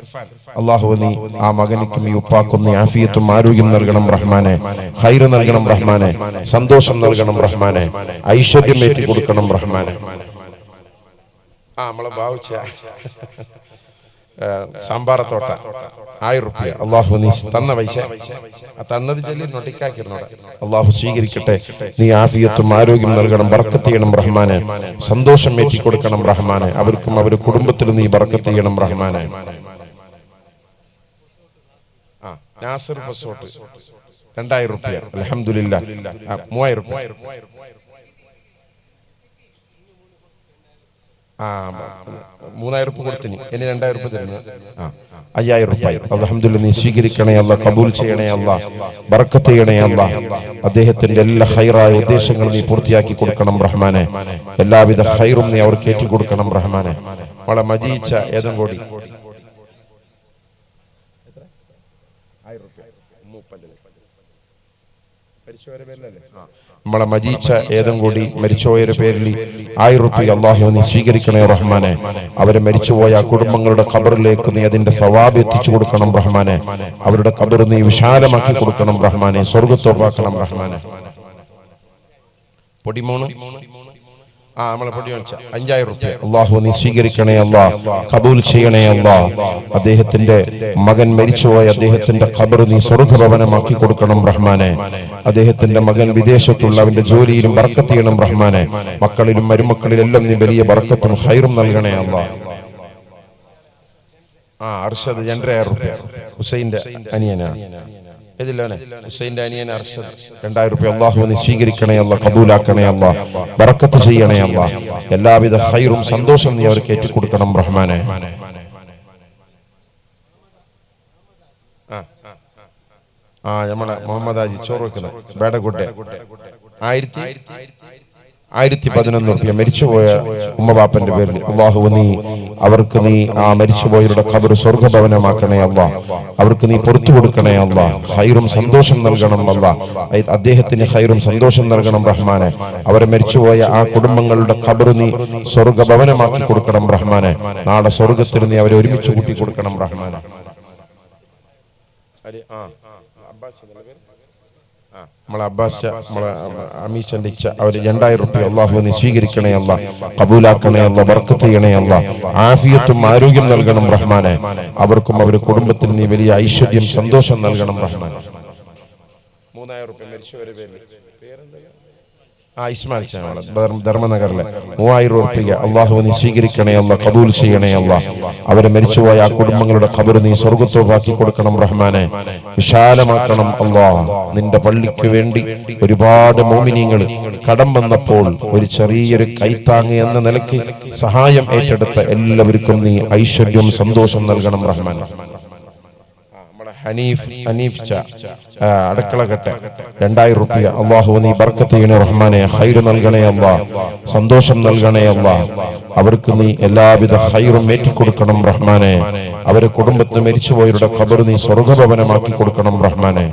അല്ലാഹു നീ ആ മകനിക്കും ഈ ഉപ്പാക്കും നീ ആഫിയത്തും ആരോഗ്യം നൽകണം റഹ്മാനെ, ഖൈർ നൽകണം റഹ്മാനെ, സന്തോഷം നൽകണം റഹ്മാനെ, ഐശ്വര്യം ഏറ്റി കൊടുക്കണം റഹ്മാനെ. നമ്മളെ ബാവുച്ച സാമ്പാറത്തോട്ട 1000 ഉറുപ്പിക അല്ലാഹു നീ തന്ന പൈസ തന്നത് ചൊല്ലി നൊട്ടിക്കാക്കിരുന്നോടെ അല്ലാഹു സ്വീകരിക്കട്ടെ. നീ ആഫിയത്തും ആരോഗ്യം നൽകണം, ബർക്കത്ത് ചെയ്യണം റഹ്മാനെ, സന്തോഷം ഏറ്റി കൊടുക്കണം റഹ്മാനെ. അവർക്കും അവരുടെ കുടുംബത്തിലും നീ ബർക്കത്ത് ചെയ്യണം റഹ്മാനെ. നാസർ ബസോട്ട് 2000 ഉറുപ്പിക അൽഹംദുലില്ലാ. 3000 ഉറുപ്പിക 3000 ഉറുപ്പിക കൊടുത്തിനി, ഇനി 2000 ഉറുപ്പിക തരുന്നു. 5000 ഉറുപ്പിക അൽഹംദുലില്ലാ. നീ സ്വീകരിക്കണേ അല്ലാഹ്, കബൂൽ ചെയ്യണേ അല്ലാഹ്, ബർക്കത്ത് ചെയ്യണേ അല്ലാഹ്. അദ്ദേഹത്തിന്റെ എല്ലാ ഖൈറായ ഉദ്ദേശങ്ങളും നീ പൂർത്തിയാക്കി കൊടുക്കണം റഹ്മാനെ. എല്ലാവിധ ഖൈറും നീ അവർക്ക് ഏറ്റി കൊടുക്കണം റഹ്മാനെ. നമ്മളെ മജീച്ച ഏതും കൂടി നമ്മളെ മജീച്ച ഏതും കൂടി മരിച്ചുപോയവരുടെ പേരിൽ 1000 ഉറുപ്പിക അല്ലാഹു നീ സ്വീകരിക്കണേ റഹ്മാനെ. അവരെ മരിച്ചുപോയ കുടുംബങ്ങളുടെ ഖബറിലേക്ക് നീ അതിന്റെ സവാബ് എത്തിച്ചു കൊടുക്കണം റഹ്മാനെ. അവരുടെ ഖബർ നീ വിശാലമാക്കി കൊടുക്കണം റഹ്മാനെ, സ്വർഗ്ഗത്തോപ്പാക്കണം റഹ്മാനെ. പൊടിമോണ് നമ്മളെ പൊടി വാങ്ങിച്ച 5000 ഉറുപ്പിക അല്ലാഹു നീ സ്വീകരിക്കണേ അല്ലാഹ്, കബൂൽ ചെയ്യണേ അല്ലാഹ്. അദ്ദേഹത്തിന്റെ മകൻ മരിച്ചുപോയ അദ്ദേഹത്തിന്റെ ഖബർ നീ സ്വർഗ്ഗഭവനമാക്കി കൊടുക്കണം റഹ്മാനെ. അദ്ദേഹത്തിന്റെ മകൻ വിദേശത്തുള്ള അവന്റെ ജോലിയിലും ബർക്കത്ത് ചെയ്യണം റഹ്മാനെ. മക്കളിലും മരുമക്കളിലെല്ലാം നീ വലിയ ബർക്കത്തും ഖൈറും നൽകണേ അല്ലാഹ്. അർഷദ് 2000 ഉറുപ്പിക ഹുസൈന്റെ അനിയനാ ഇതില്ലോനെ ഹുസൈന്റെ അനിയൻ അർഷദ് 2000 ഉറുപ്പിക അല്ലാഹു നീ സ്വീകരിക്കണേ അല്ലാഹ്, കബൂലാക്കണേ അല്ലാഹ്, ബറക്കത്ത് ചെയ്യണേ അല്ലാഹ്. എല്ലാവിധ ഖൈറും സന്തോഷം നീ അവർക്ക് ഏറ്റി കൊടുക്കണം റഹ്മാനെ. നമ്മളെ മുഹമ്മദ് ഹാജി ചോറ് വെക്കുന്നത് ബേഡക്കുട്ടെ 1011 ഉറുപ്പിക മരിച്ചുപോയ ഉമ്മബാപ്പന്റെ പേരിൽ അല്ലാഹു നീ അവർക്ക് നീ ആ മരിച്ചുപോയവരുടെ ഖബർ സ്വർഗ്ഗഭവനമാക്കണേ അല്ലാഹ്. അവർക്ക് നീ പുറത്തു കൊടുക്കണേ അല്ലാഹ്, ഖൈറും സന്തോഷം നൽകണം അല്ലാഹ്. അദ്ദേഹത്തിന് ഖൈറും സന്തോഷം നൽകണം റഹ്മാനെ. അവരെ മരിച്ചുപോയ ആ കുടുംബങ്ങളുടെ ഖബർ നീ സ്വർഗ്ഗഭവനമാക്കി കൊടുക്കണം റഹ്മാനെ. നാളെ സ്വർഗ്ഗത്തിൽ നീ അവരെ ഒരുമിച്ച് കൂട്ടി കൊടുക്കണം റഹ്മാനെ. നമ്മളെ അബ്ബാസ് നമ്മളെ അമീഷന്റെ ഇച്ഛ അവര് 2000 ഉറുപ്പിക അല്ലാഹു നീ സ്വീകരിക്കണേ അല്ലാഹ്, കബൂലാക്കണേ അല്ലാഹ്, ബർക്കത്ത് ചെയ്യണേ അല്ലാഹ്. ആഫിയത്തും ആരോഗ്യം നൽകണം റഹ്മാനെ. അവർക്കും അവരുടെ കുടുംബത്തിന് നീ വലിയ ഐശ്വര്യം സന്തോഷം നൽകണം റഹ്മാനെ. 3000 ഉറുപ്പിക മരിച്ചവരെ പേരിൽ ഇസ്മായിൽ ധർമ്മനഗറിലെ 3000 ഉറുപ്പിക അല്ലാഹു നീ സ്വീകരിക്കണേ അല്ലാഹ്, കബൂൽ ചെയ്യണേ അല്ലാഹ്. അവരെ മരിച്ചുപോയ ആ കുടുംബങ്ങളുടെ ഖബർ നീ സ്വർഗ്ഗത്തോപ്പാക്കി കൊടുക്കണം റഹ്മാനെ, വിശാലമാക്കണം അല്ലാഹ്. നിന്റെ പള്ളിക്ക് വേണ്ടി ഒരുപാട് മോമിനീങ്ങൾ കടം വന്നപ്പോൾ ഒരു ചെറിയൊരു കൈത്താങ് എന്ന നിലയ്ക്ക് സഹായം ഏറ്റെടുത്ത എല്ലാവർക്കും നീ ഐശ്വര്യവും സന്തോഷം നൽകണം റഹ്മാനെ. ഹനീഫ് അടുക്കള കെട്ട 2000 റുപ്യ. അള്ളാഹു നീ ബർക്കത്ത് ചെയ്യണേ റഹ്മാനെ, ഖൈർ നൽകണേ അല്ലാ, സന്തോഷം നൽകണേ അല്ലാ. അവർക്ക് നീ എല്ലാവിധ ഖൈറും ഏറ്റിക്കൊടുക്കണം റഹ്മാനെ. അവരെ കുടുംബത്തിന് മരിച്ചുപോയവരുടെ ഖബർ നീ സ്വർഗ്ഗഭവനമാക്കി കൊടുക്കണം റഹ്മാനെ.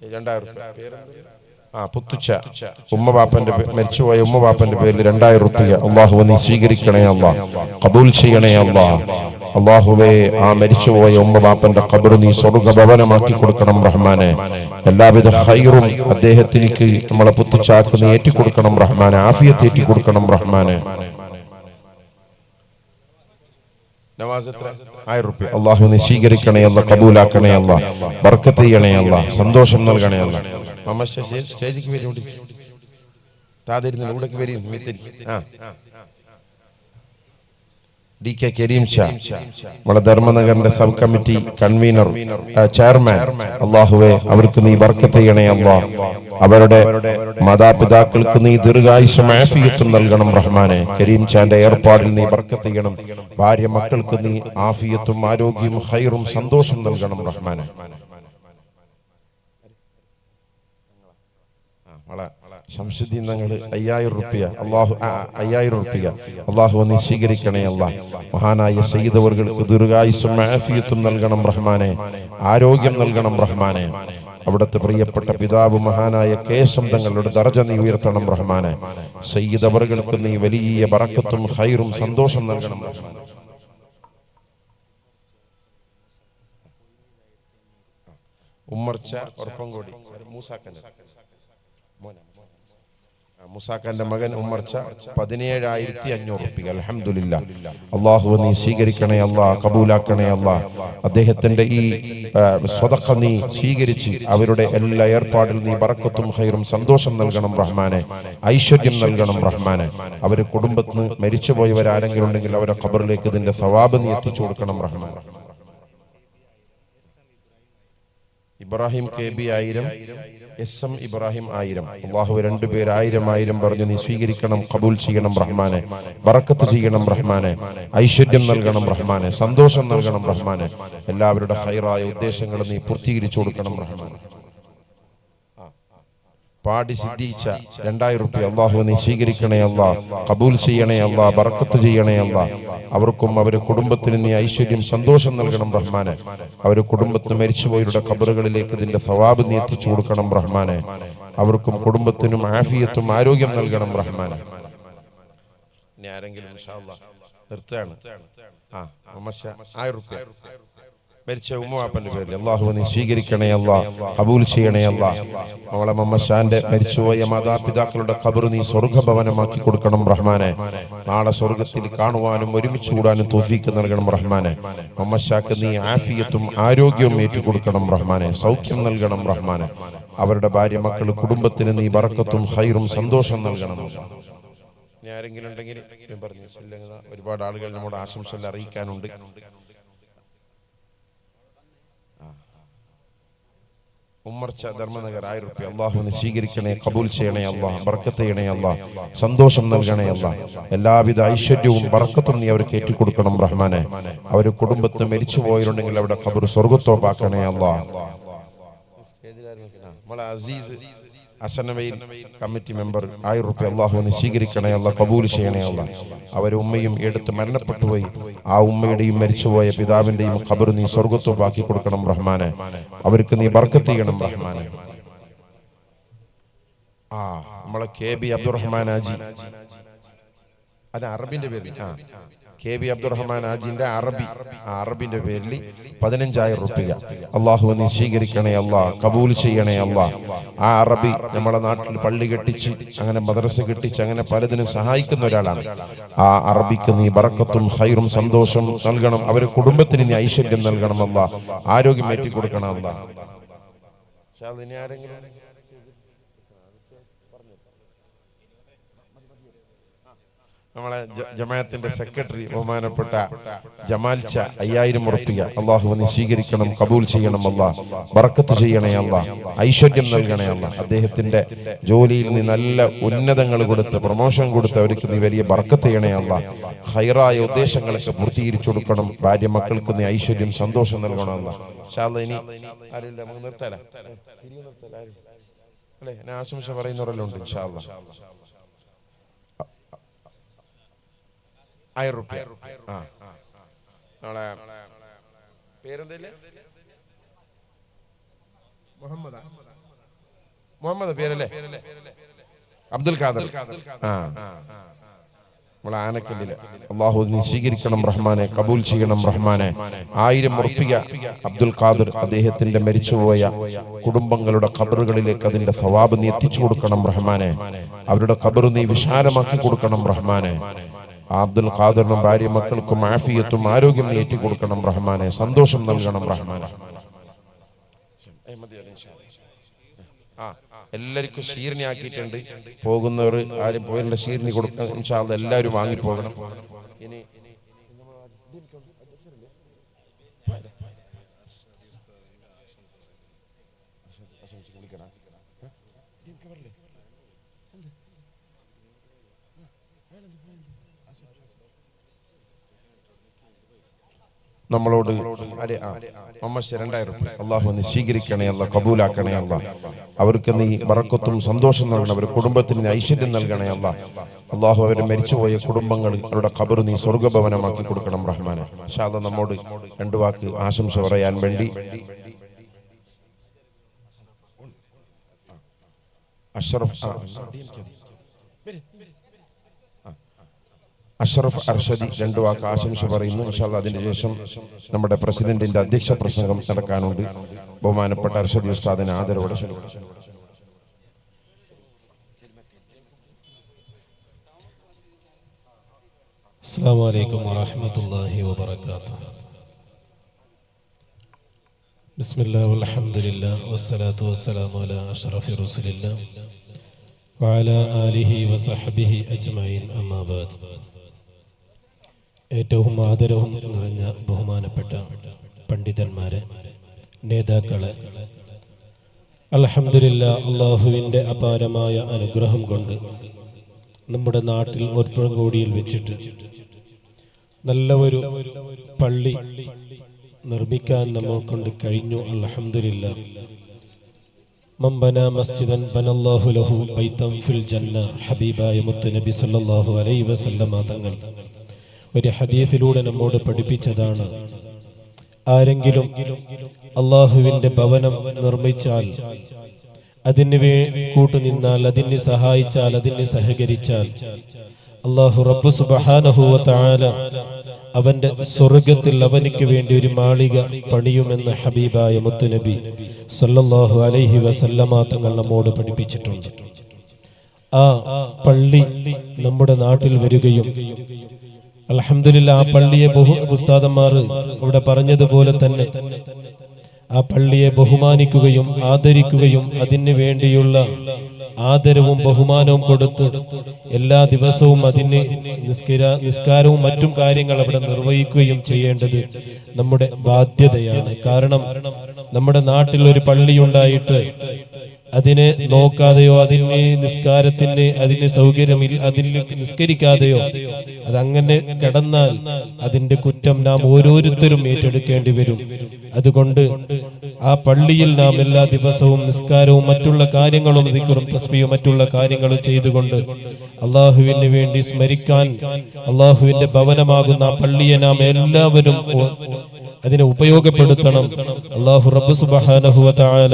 2000 പുത്തുച്ച മരിച്ചുപോയ ഉമ്മ പേരിൽ 2000 റുപ്യ. അള്ളാഹു നീ സ്വീകരിക്കണേ അല്ലാ, കബൂൽ ചെയ്യണേ അല്ലാ. അള്ളാഹുവേ, ആ മരിച്ചുപോയ ഉമ്മ ഖബർ നീ സ്വർഗ്ഗഭവനമാക്കി കൊടുക്കണം റഹ്മാനെ. എല്ലാവിധ ഖൈറും അദ്ദേഹത്തിലേക്ക് നമ്മളെ പുത്തുച്ചാക്ക് നീ ഏറ്റിക്കൊടുക്കണം റഹ്മാനെ, ആഫിയത്ത് ഏറ്റിക്കൊടുക്കണം റഹ്മാനെ. നവാസ് 1000 റുപ്യ. അള്ളാഹു നീ സ്വീകരിക്കണേ അല്ലാ, കബൂലാക്കണേ അല്ലാ, ബർക്കത്ത് ചെയ്യണേ അല്ലാ, സന്തോഷം നൽകണേ അല്ലാ. സ്റ്റേജിക്ക് വരും, താതിരുന്ന് ഇവിടേക്ക് വരും. ഡി കെ കരീം ഷാ, നമ്മുടെ ധർമ്മനഗറിന്റെ സബ് കമ്മിറ്റി കൺവീനർ, ചെയർമാൻ. അള്ളാഹുവെ, അവർക്ക് നീ ബർക്കത്ത് ചെയ്യണേ അല്ലാ. അവരുടെ മാതാപിതാക്കൾക്ക് നീ ദീർഘായുസ്സും ആഫിയത്തും നൽകണം റഹ്മാനെ. കരീം ഷാന്റെ ഏർപ്പാടിൽ നീ ബർക്കത്ത് ചെയ്യണം. ഭാര്യ മക്കൾക്ക് നീ ആഫിയത്തും ആരോഗ്യവും ഖൈറും സന്തോഷം നൽകണം റഹ്മാനെ. ശംസുദ്ദീൻ തങ്ങൾ 5000 റുപ്യ. 5000 റുപ്യ. അള്ളാഹു നീ സ്വീകരിക്കണേ അല്ലാ. മഹാനായ സയ്യിദ് അവർക്ക് ദീർഘായുസ്സും ആഫിയത്തും നൽകണം റഹ്മാനെ, ആരോഗ്യം നൽകണം റഹ്മാനെ. അവിടുത്തെ പ്രിയപ്പെട്ട പിതാവ് മഹാനായ കേശം തങ്ങളുടെ ദർജ നീ ഉയർത്തണം റഹ്മാനെ. സയ്യിദ് അവർക്ക് നീ വലിയ ബറക്കത്തും ഖൈറും സന്തോഷം നൽകണം റഹ്മാനെ. ഉമ്മർച്ച ഉറപ്പംകോടി മുസാഖാന്റെ മകൻ ഉമ്മർച്ച 17500 റുപ്യ. അൽഹംദുലില്ലാ. അല്ലാഹു നീ സ്വീകരിക്കണേ അല്ലാ, കബൂലാക്കണേ അല്ലാ. അദ്ദേഹത്തിന്റെ ഈ സ്വതഖ നീ സ്വീകരിച്ച് അവരുടെ എല്ലാ ഏർപ്പാടിൽ നീ ബറക്കത്തും ഖൈറും സന്തോഷം നൽകണം റഹ്മാനെ, ഐശ്വര്യം നൽകണം റഹ്മാനെ. അവരുടെ കുടുംബത്തിന് മരിച്ചുപോയവരാരെങ്കിലും ഉണ്ടെങ്കിൽ അവരുടെ ഖബറിലേക്ക് ഇതിന്റെ സവാബ് നീ എത്തിച്ചു കൊടുക്കണം റഹ്മാനെ. Ibrahim KB 1000, SM Ibrahim 1000. അള്ളാഹു 2 പേര് 1000 പറഞ്ഞു നീ സ്വീകരിക്കണം, കബൂൽ ചെയ്യണം റഹ്മാനെ, ബറക്കത്ത് ചെയ്യണം റഹ്മാനെ, ഐശ്വര്യം നൽകണം റഹ്മാനെ, സന്തോഷം നൽകണം റഹ്മാനെ. എല്ലാവരുടെ ഖൈറായ ഉദ്ദേശങ്ങളും നീ പൂർത്തീകരിച്ചു കൊടുക്കണം റഹ്മാനെ. പാടി സിദ്ധിച്ച 2000 റുപ്യ. അള്ളാഹു നീ സ്വീകരിക്കണേ അല്ലാ, കബൂൽ ചെയ്യണേ അല്ലാ, ബറക്കത്ത് ചെയ്യണേ അല്ലാ. അവർക്കും അവരുടെ കുടുംബത്തിന് നീ ഐശ്വര്യം സന്തോഷം നൽകണം റഹ്മാനെ. അവരുടെ കുടുംബത്തിന് മരിച്ചുപോയവരുടെ ഖബറുകളിലേക്ക് ഇതിന്റെ സവാബ് നീ എത്തിച്ചു കൊടുക്കണം റഹ്മാനെ. അവർക്കും കുടുംബത്തിനും ആഫിയത്തും ആരോഗ്യം നൽകണം റഹ്മാനെ. ഇനി ആരെങ്കിലും ഇൻഷാ അല്ലാഹ് നിർത്തുകയാണ്. 1000 റുപ്യ മരിച്ച ഉമ്മവാപ്പന്റെ പേരിൽ അള്ളാഹു നീ സ്വീകരിക്കണേ അല്ലാ, കബൂൽ ചെയ്യണേ അല്ലാ. അവളെ മമ്മശാന്റെ മരിച്ചുപോയ മാതാപിതാക്കളുടെ ഖബർ നീ സ്വർഗ്ഗഭവനമാക്കി കൊടുക്കണം റഹ്മാനെ. നാളെ സ്വർഗ്ഗത്തിൽ കാണുവാനും ഒരുമിച്ച് കൂടാനും തൗഫീഖ് നൽകണം റഹ്മാനെ. മമ്മശാക്ക് നീ ആഫിയത്തും ആരോഗ്യവും ഏറ്റുകൊടുക്കണം റഹ്മാനെ, സൗഖ്യം നൽകണം റഹ്മാനെ. അവരുടെ ഭാര്യ മക്കൾ കുടുംബത്തിന് നീ ബറക്കത്തും ഖൈറും സന്തോഷം നൽകണം. ഇനി ആരെങ്കിലും ഉണ്ടെങ്കിൽ പറഞ്ഞു, ഒരുപാട് ആളുകൾ നമ്മുടെ ആശംസകൾ അറിയിക്കാനുണ്ട്. ഉമ്മർച്ച ധർമ്മനഗർ 1000 റുപ്യ. അള്ളാഹു നീ സ്വീകരിക്കണേ, കബൂൽ ചെയ്യണേ അല്ലാ, ബർക്കത്ത് ചെയ്യണേ അല്ലാ, സന്തോഷം നൽകണേ അല്ലാ. എല്ലാവിധ ഐശ്വര്യവും ബർക്കത്തും നീ അവർക്ക് ഏറ്റിക്കൊടുക്കണം റഹ്മാനെ. അവരുടെ കുടുംബത്തിന് മരിച്ചുപോയിട്ടുണ്ടെങ്കിൽ അവരുടെ ഖബർ സ്വർഗ്ഗത്തോപ്പാക്കണേ അല്ലാ. അസീസ് അസനവയിൽ കമ്മിറ്റി മെമ്പർ 1000 റുപ്യ. അള്ളാഹു നീ സ്വീകരിക്കണേ അല്ലാ, കബൂൽ ചെയ്യണേ അല്ലാ. അവരെ ഉമ്മയും എടുത്ത് മരണപ്പെട്ടുപോയി. ആ ഉമ്മയുടെയും മരിച്ചുപോയ പിതാവിന്റെയും ഖബർ നീ സ്വർഗ്ഗത്തോപ്പാക്കി കൊടുക്കണം റഹ്മാനെ. അവർക്ക് നീ ബർക്കത്ത് ചെയ്യണം റഹ്മാനെ. നമ്മളെ KB അബ്ദുറഹ്മാൻ ആജി, അത് അറബിന്റെ പേരിൽ KB അബ്ദുറഹ്മാൻ ആജിന്റെ അറബിന്റെ പേരിൽ 15000 റുപ്യ. അള്ളാഹു നീ സ്വീകരിക്കണേ അല്ലാ, കബൂൽ ചെയ്യണേ അല്ലാ. ആ അറബി നമ്മുടെ നാട്ടിൽ പള്ളി കെട്ടിച്ച് അങ്ങനെ മദ്രസ കെട്ടിച്ച് അങ്ങനെ പലതിനും സഹായിക്കുന്ന ഒരാളാണ്. ആ അറബിക്ക് നീ ബറക്കത്തും ഖൈറും സന്തോഷം നൽകണം. അവരുടെ കുടുംബത്തിന് നീ ഐശ്വര്യം നൽകണം അല്ലാ, ആരോഗ്യം ഏറ്റി കൊടുക്കണം അല്ലാ. നമ്മളെ ജമാഅത്തിന്റെ സെക്രട്ടറി ബഹുമാനപ്പെട്ട ജമാൽച്ച 5000 ഉറുപ്പിക അള്ളാഹു നീ സ്വീകരിക്കണം, കബൂൽ ചെയ്യണം അല്ലാഹ്, ബറക്കത്ത് ചെയ്യണേ അല്ലാഹ്, ഐശ്വര്യം നൽകണേ അല്ലാഹ്. അദ്ദേഹത്തിന്റെ ജോലിയിൽ നീ നല്ല ഉന്നതങ്ങൾ കൊടുത്ത് പ്രൊമോഷൻ കൊടുത്ത് അവർക്ക് നീ വലിയ ബറക്കത്ത് ചെയ്യണേ അല്ലാഹ്. ഹൈറായ ഉദ്ദേശങ്ങളൊക്കെ പൂർത്തീകരിച്ചു കൊടുക്കണം. ഭാര്യ മക്കൾക്ക് നീ ഐശ്വര്യം സന്തോഷം നൽകണം അല്ലാഹ്. ഇൻഷാ അല്ലാഹ് ഇനി ആരുമില്ല, നമുക്ക് നിർത്താലേ അല്ലേ? ഞാൻ ആശംസ പറയുന്നവരെല്ലാം ഉണ്ട്. ഇൻഷാ അല്ലാഹ് 1000 രൂപ. നമ്മളെ പേരെന്തല്ലേ? മുഹമ്മദ് പേരല്ലേ? അബ്ദുൽ ഖാദർ. നമ്മളെ ആനക്കല്ലില് അള്ളാഹു നീ സ്വീകരിക്കണം റഹ്മാനെ, കബൂൽ ചെയ്യണം റഹ്മാനെ. 1000 ഉറുപ്പിക അബ്ദുൽ ഖാദർ അദ്ദേഹത്തിന്റെ മരിച്ചുപോയ കുടുംബങ്ങളുടെ ഖബറുകളിലേക്ക് അതിന്റെ സവാബ് നീ എത്തിച്ചു കൊടുക്കണം റഹ്മാനെ. അവരുടെ ഖബർ നീ വിശാലമാക്കി കൊടുക്കണം റഹ്മാനെ. അബ്ദുൽ ഖാദറിനും ഭാര്യ മക്കൾക്കും ആഫിയത്തും ആരോഗ്യം നീ ഏറ്റി കൊടുക്കണം റഹ്മാനെ. സന്തോഷം നൽകണം റഹ്മാനെ. എല്ലാവർക്കും ഷീർണി ആക്കിയിട്ടുണ്ട്. പോകുന്നവർ ആരും പോയുള്ള ഷീർണി കൊടുക്കാൻ ഇൻഷാ അല്ലാഹ് എല്ലാവരും വാങ്ങിപ്പോകണം. ഇനി നമ്മളോട് 2000 രൂപ അള്ളാഹു നീ സ്വീകരിക്കണേ അല്ലാഹ്, കബൂലാക്കണേ അല്ലാഹ്. അവർക്ക് നീ ബറക്കത്തും സന്തോഷം നൽകണം. അവരുടെ കുടുംബത്തിന് നീ ഐശ്വര്യം നൽകണേ അല്ലാഹ്. അള്ളാഹു അവർ മരിച്ചുപോയ കുടുംബങ്ങൾ അവരുടെ ഖബർ നീ സ്വർഗ്ഗഭവനമാക്കി കൊടുക്കണം റഹ്മാനെ. ഇൻഷാ അല്ലാഹ് നമ്മോട് 2 വാക്ക് ആശംസ പറയാൻ വേണ്ടി അഷ്റഫ് അർഷദി 2 വാക്ക് ആശംസ പറയുന്നു. ഇൻഷാ അല്ലാഹ് അതിന് ശേഷം നമ്മുടെ പ്രസിഡന്റിന്റെ അധ്യക്ഷ പ്രസംഗം നടക്കാനുണ്ട്. ബഹുമാനപ്പെട്ട അർഷദി ഉസ്താദിനെ ആദരവോടെ ക്ഷണിക്കുന്നു. അസ്സലാമു അലൈക്കും വറഹ്മത്തുള്ളാഹി വബറകാതുഹു. ബിസ്മില്ലാഹി വൽഹംദുലില്ലാഹി വസ്സലാത്തു വസ്സലാമു അലാ അഷ്റഫി റസൂലില്ലാഹി വഅലാ ആലിഹി വസഹ്ബിഹി അജ്മഈൻ. അമ്മാ ബഅദ്. ഏറ്റവും ആദരവും നിറഞ്ഞ ബഹുമാനപ്പെട്ട പണ്ഡിതന്മാരെ, നേതാക്കളെ, അൽഹംദുലില്ലാഹ് അല്ലാഹുവിൻ്റെ അപാരമായ അനുഗ്രഹം കൊണ്ട് നമ്മുടെ നാട്ടിൽ ഒറ്റങ്കോടിയിൽ വെച്ചിട്ട് നല്ല ഒരു പള്ളി നിർമ്മിക്കാൻ നമ്മൾ കൊണ്ട് കഴിഞ്ഞു. അൽഹംദുലില്ലാഹ്. മൻ ബനാ മസ്ജിദൻ ബനല്ലാഹു ലഹു ബൈതൻ ഫിൽ ജന്ന. ഹബീബായ മുത്ത് നബി സല്ലല്ലാഹു അലൈഹി വസല്ലമ തങ്ങൾ ഒരു ഹദീസിലൂടെ നമ്മോട് പഠിപ്പിച്ചതാണ്, ആരെങ്കിലും അല്ലാഹുവിൻ്റെ ഭവനം നിർമ്മിച്ചാൽ, അതിന് കൂട്ടുനിന്നാൽ, അതിന് സഹായിച്ചാൽ, അതിന് സഹകരിച്ചാൽ, അല്ലാഹു റബ്ബ് സുബ്ഹാനഹു വ തആല അവന്റെ സ്വർഗ്ഗത്തിൽ അവനിക്ക് വേണ്ടി ഒരു മാളിക പണിയുമെന്ന് ഹബീബായ മുത്തുനബി സല്ലല്ലാഹു അലൈഹി വസല്ലമ തങ്ങൾ നമ്മോട് പഠിപ്പിച്ചിട്ടുണ്ട്. ആ പള്ളി നമ്മുടെ നാട്ടിൽ വരികയും അൽഹംദുലില്ലാഹ് ആ പള്ളിയെ ഉസ്താദന്മാർ ഇവിടെ പറഞ്ഞതുപോലെ തന്നെ ആ പള്ളിയെ ബഹുമാനിക്കുകയും ആദരിക്കുകയും അതിനു വേണ്ടിയുള്ള ആദരവും ബഹുമാനവും കൊടുത്ത് എല്ലാ ദിവസവും അതിന് നിസ്കാരവും മറ്റും കാര്യങ്ങൾ അവിടെ നിർവഹിക്കുകയും ചെയ്യേണ്ടത് നമ്മുടെ ബാധ്യതയാണ്. കാരണം നമ്മുടെ നാട്ടിൽ ഒരു പള്ളിയുണ്ടായിട്ട് അതിനെ നോക്കാതെയോ അതിന് നിസ്കാരത്തിന് അതിന് സൗകര്യമില്ല, അതിൽ നിസ്കരിക്കാതെയോ അതങ്ങനെ കിടന്നാൽ അതിന്റെ കുറ്റം നാം ഓരോരുത്തരും ഏറ്റെടുക്കേണ്ടി വരും. അതുകൊണ്ട് ആ പള്ളിയിൽ നാം എല്ലാ ദിവസവും നിസ്കാരവും മറ്റുള്ള കാര്യങ്ങളും ദിക്റും തസ്ബീഹും മറ്റുള്ള കാര്യങ്ങളും ചെയ്തുകൊണ്ട് അള്ളാഹുവിന് വേണ്ടി സ്മരിക്കാൻ, അള്ളാഹുവിന്റെ ഭവനമാകുന്ന ആ പള്ളിയെ നാം എല്ലാവരും അതിനെ ഉപയോഗപ്പെടുത്തണം. അല്ലാഹു റബ്ബ് സുബ്ഹാനഹു വ തആല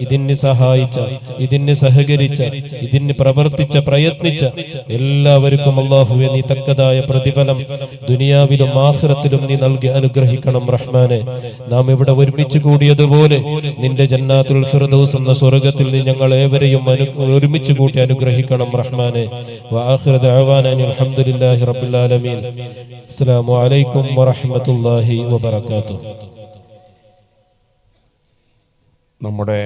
ഇതിന് സഹായിച്ച, ഇതിന് സഹകരിച്ച, ഇതിന് പ്രവർത്തിച്ച, പ്രയത്നിച്ച എല്ലാവർക്കും അല്ലാഹുവേ നീ തക്കതായ പ്രതിഫലം ദുനിയാവിലും ആഖിറത്തിലും നീ നൽകി അനുഗ്രഹിക്കണം റഹ്മാനെ. നാം ഇവിടെ ഒരുമിച്ച് കൂടിയതുപോലെ നിന്റെ ജന്നാത്തുൽ ഫിർദൗസ് എന്ന സ്വർഗ്ഗത്തിൽ നീ ഞങ്ങൾ ഏവരെയും ഒരുമിച്ച് കൂട്ടി അനുഗ്രഹിക്കണം റഹ്മാനെ. വആഖിറു ദഅവാനാ അൽഹംദുലില്ലാഹി റബ്ബിൽ ആലമീൻ. അസ്സലാമു അലൈക്കും വറഹ്മത്തുള്ളാഹി വബറകാതുഹു. നമ്മുടെ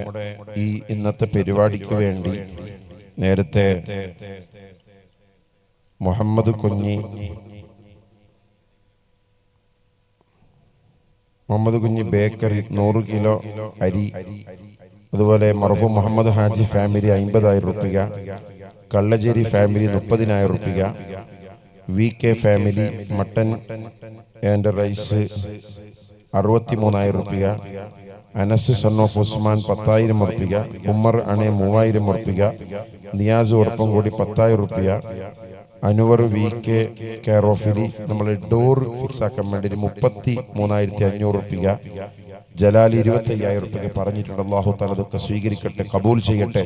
ഈ ഇന്നത്തെ പരിപാടിക്ക് വേണ്ടി നേരത്തെ മുഹമ്മദ് കുഞ്ഞി ബേക്കറി 100 കിലോ അരി. അതുപോലെ മർഹൂം മുഹമ്മദ് ഹാജി ഫാമിലി 50,000 റുപ്യ. കള്ളശ്ശേരി ഫാമിലി 30,000 റുപ്യ. VK family mutton and rice 63,000 റുപ്യ. അനസ് സൺ ഓഫ് ഉസ്മാൻ 10,000 റുപ്യ. ഉമ്മർ അണെ 3,000 റുപ്യ. നിയാസ് ഉറപ്പം കൂടി 10,000 റുപ്യ. അനുവർ VK കെയറോഫിലി നമ്മൾ ഡോർ ഫിക്സ് ആക്കാൻ വേണ്ടി 33,500 റുപ്യ. ജലാലി 25,000 റുപ്യ പറഞ്ഞിട്ടുണ്ട്. അള്ളാഹു തആല അതൊക്കെ സ്വീകരിക്കട്ടെ, കബൂൽ ചെയ്യട്ടെ.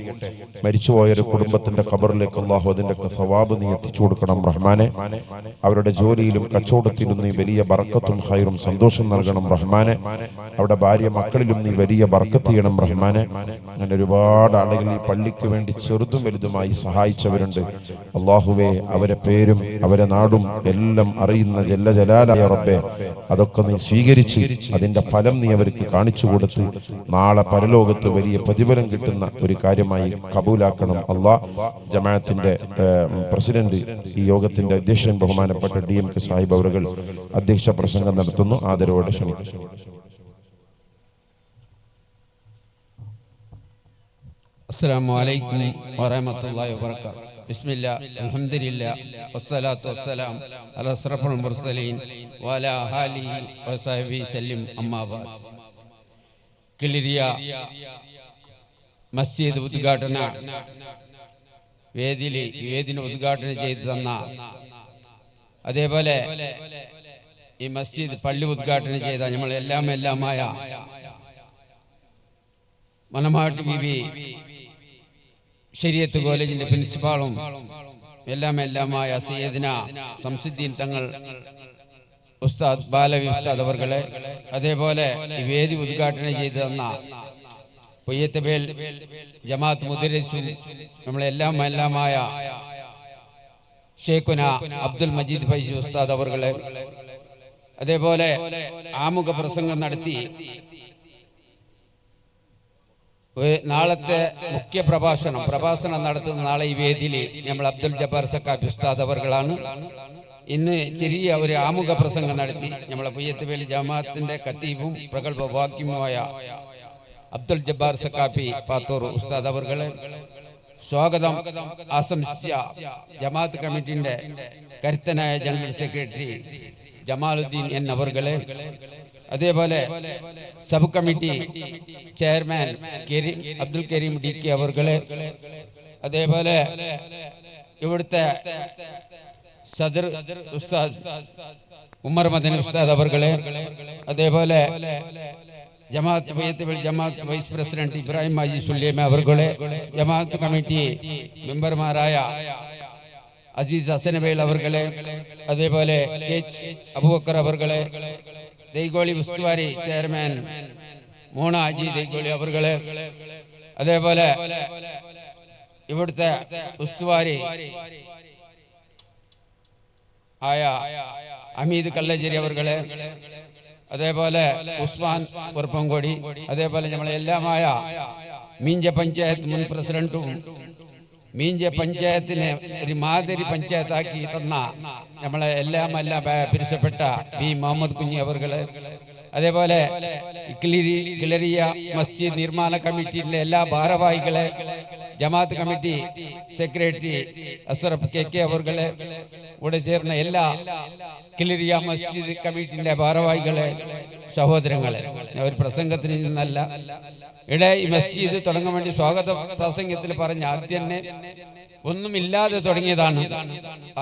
മരിച്ചുപോയ ഒരു കുടുംബത്തിന്റെ ഖബറിലേക്ക് അള്ളാഹു അതിന്റെ സവാബ് നീ എത്തിച്ചു കൊടുക്കണം റഹ്മാനെ. അവരുടെ ജോലിയിലും കച്ചവടത്തിലും നീ വലിയ ബർക്കത്തും ഖൈറും സന്തോഷം നൽകണം റഹ്മാനെ. അവരുടെ ഭാര്യ മക്കളിലും നീ വലിയ ബർക്കത്ത് ചെയ്യണം റഹ്മാനെ. അങ്ങനെ ഒരുപാട് ആളുകൾ ഈ പള്ളിക്ക് വേണ്ടി ചെറുതും വലുതുമായി സഹായിച്ചവരുണ്ട്. അള്ളാഹുവേ, അവരെ പേരും അവരെ നാടും എല്ലാം അറിയുന്ന ജല്ല ജലാലായ റബ്ബേ, അതൊക്കെ നീ സ്വീകരിച്ച് അതിന്റെ ഫലം നീ അവർക്ക് കാണിച്ചു കൊടുത്ത് നാളെ പരലോകത്ത് വലിയ പ്രതിഫലം കിട്ടുന്ന ഒരു കാര്യമായി കബൂലാക്കണം അല്ലാഹ്. ജമാഅത്തിന്റെ പ്രസിഡന്റ്, ഈ യോഗത്തിന്റെ അധ്യക്ഷൻ ബഹുമാനപ്പെട്ട DMK സാഹിബ് അവറുകൾ അധ്യക്ഷ പ്രസംഗം നടത്തുന്നു. ആദരവോടെ ക്ഷണിക്കുന്നു. അസ്സലാമു അലൈക്കും വറഹ്മത്തുള്ളാഹി വബറകാതുഹു. ബിസ്മില്ലാ അൽഹംദുലില്ലാ വസ്സലാത്തു വസ്സലാം അലാ അഷ്റഫുൽ മുർസലീൻ വഅലാ ആലിഹി വസഹ്ബിഹി സല്ലം. അമ്മാ ബഅദ്. കിളിരിയ മസ്ജിദ് ഉദ്ഘാടന വേദിനെ ഉദ്ഘാടനം ചെയ്തു തന്ന, അതേപോലെ ഈ മസ്ജിദ് പള്ളി ഉദ്ഘാടനം ചെയ്ത നമ്മളെല്ലാമായ മനമാട്ടി ബീവി ശരീഅത്ത് കോളേജിന്റെ പ്രിൻസിപ്പാളും എല്ലാമായ സയ്യിദ്ന ശംസുദ്ദീൻ തങ്ങൾ ഉസ്താദ് ബാലവി ഉസ്താദ് അവർകളെ, അതേപോലെ ഈ വേദി ഉദ്ഘാടനം ചെയ്തു തന്ന പൊയ്യത്തബേൽ ജമാഅത്ത് മുദരിസും നമ്മളെല്ലാമായ ഷേഖുന അബ്ദുൽ മജീദ് ഫൈസി ഉസ്താദ് അവർകളെ, അതേപോലെ ആമുഖ പ്രസംഗം നടത്തി നാളത്തെ മുഖ്യ പ്രഭാഷണം നടത്തുന്ന നാളെ ഈ വേദിയിൽ നമ്മൾ അബ്ദുൽ ജബ്ബാർ സക്കാഫി ഉസ്താദ് അവർകളാണ്. ഇന്ന് ചെറിയ ഒരു ആമുഖ പ്രസംഗം നടത്തി നമ്മളെ പൊയ്യത്തുവേലി ജമാഅത്തിന്റെ ഖത്തീബും പ്രഗത്ഭ വാക്യവുമായ അബ്ദുൽ ജബ്ബാർ സക്കാഫി പാത്തൂർ ഉസ്താദ് അവർകളെ സ്വാഗതം ആശംസിച്ച ജമാഅത്ത് കമ്മിറ്റിന്റെ കരുത്തനായ ജനറൽ സെക്രട്ടറി ജമാലുദ്ദീൻ എൻ അവർകളെ, അതേപോലെ sub committee chairman Abdul Kareem DK അവർകളെ, അതേപോലെ ഇവിടുത്തെ സദർ ഉസ്താദ് ഉമർ മദനി ഉസ്താദ് അവർകളെ, അതേപോലെ ജമാഅത്ത് വൈസ് പ്രസിഡന്റ് ഇബ്രാഹിം ഹാജി സുല്ലൈമ അവർകളെ, ജമാഅത്ത് കമ്മിറ്റി മെമ്പർമാരായ അസീസ് ഹസനബേൽ അവർകളെ, അതേപോലെ KH അബൂബക്കർ അവർകളെ, ദൈഗോളി ഉസ്തുവാരി ചെയർമാൻ മോണ ഹാജി ദൈഗോളി അവർകളെ, അതേപോലെ ഇവിടുത്തെ ഉസ്തുവാരി ആയ അമീദ് കള്ളശ്ശേരി അവർകളെ, അതേപോലെ ഉസ്മാൻ ഉറപ്പംകോടി, അതേപോലെ നമ്മളെല്ലാമായ മീഞ്ച പഞ്ചായത്ത് മുൻ പ്രസിഡന്റും മീഞ്ച പഞ്ചായത്തിനെ ഒരു മാതിരി പഞ്ചായത്താക്കി തന്ന നമ്മളെ എല്ലാം പിരിച്ചപ്പെട്ട B മുഹമ്മദ് കുഞ്ഞി അവർകളെ, അതേപോലെ കിളരിയ മസ്ജിദ് നിർമ്മാണ കമ്മിറ്റിയിലെ എല്ലാ ഭാരവാഹികളെ, ജമാഅത്ത് കമ്മിറ്റി സെക്രട്ടറി അസ്റഫ് KK അവർകളെ, ഇവിടെ ചേർന്ന എല്ലാ കിളരിയ മസ്ജിദ് കമ്മിറ്റിന്റെ ഭാരവാഹികളെ, സഹോദരങ്ങളെ, ഒരു പ്രസംഗത്തിൽ നിന്നല്ല, ഇവിടെ ഈ മസ്ജിദ് തുടങ്ങാൻ വേണ്ടി സ്വാഗത പ്രസംഗത്തിൽ പറഞ്ഞ ആദ്യം തന്നെ ഒന്നുമില്ലാതെ തുടങ്ങിയതാണ്.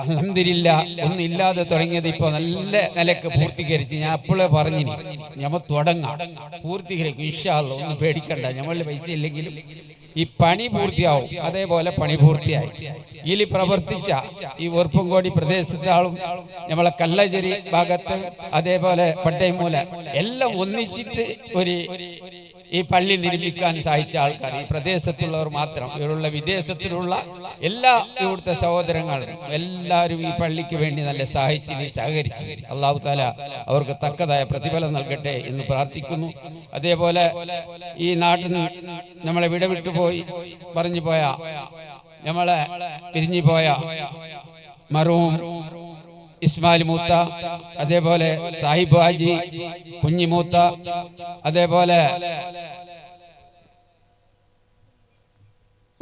അൽഹംദുലില്ലാഹ്, ഒന്നുമില്ലാതെ തുടങ്ങിയത് ഇപ്പൊ നല്ല നിലക്ക് പൂർത്തീകരിച്ച് ഞാൻ അപ്പോഴേ പറഞ്ഞു നമ്മൾ തുടങ്ങാം, പൂർത്തീകരിക്കും ഇൻഷാ അല്ലാഹ്. ഒന്നും പേടിക്കണ്ട, നമ്മളുടെ പൈസ ഇല്ലെങ്കിലും ഈ പണി പൂർത്തിയാവും. അതേപോലെ പണി പൂർത്തിയായി. ഇതിൽ പ്രവർത്തിച്ച ഈ ഉറപ്പംകോടി പ്രദേശത്തെ ആളും നമ്മളെ കല്ലശ്ശേരി ഭാഗത്ത്, അതേപോലെ പട്ടയമൂല എല്ലാം ഒന്നിച്ചിട്ട് ഈ പള്ളി നിർമ്മിക്കാൻ സഹായിച്ച ആൾക്കാർ ഈ പ്രദേശത്തുള്ളവർ മാത്രം, ഇവരുള്ള വിദേശത്തിലുള്ള എല്ലാ ഇവിടുത്തെ സഹോദരങ്ങൾ എല്ലാവരും ഈ പള്ളിക്ക് വേണ്ടി നല്ല സഹകരിച്ചു. അല്ലാഹു തആല അവർക്ക് തക്കതായ പ്രതിഫലം നൽകട്ടെ എന്ന് പ്രാർത്ഥിക്കുന്നു. അതേപോലെ ഈ നാട്ടിൽ നമ്മളെ വിടവിട്ടു പോയി പറഞ്ഞു പോയ നമ്മളെ പിരിഞ്ഞു പോയ മറൂം ഇസ്മായിൽ മൂത്ത, അതേപോലെ സാഹിബ് ഹാജി കുഞ്ഞിമൂത്ത, അതേപോലെ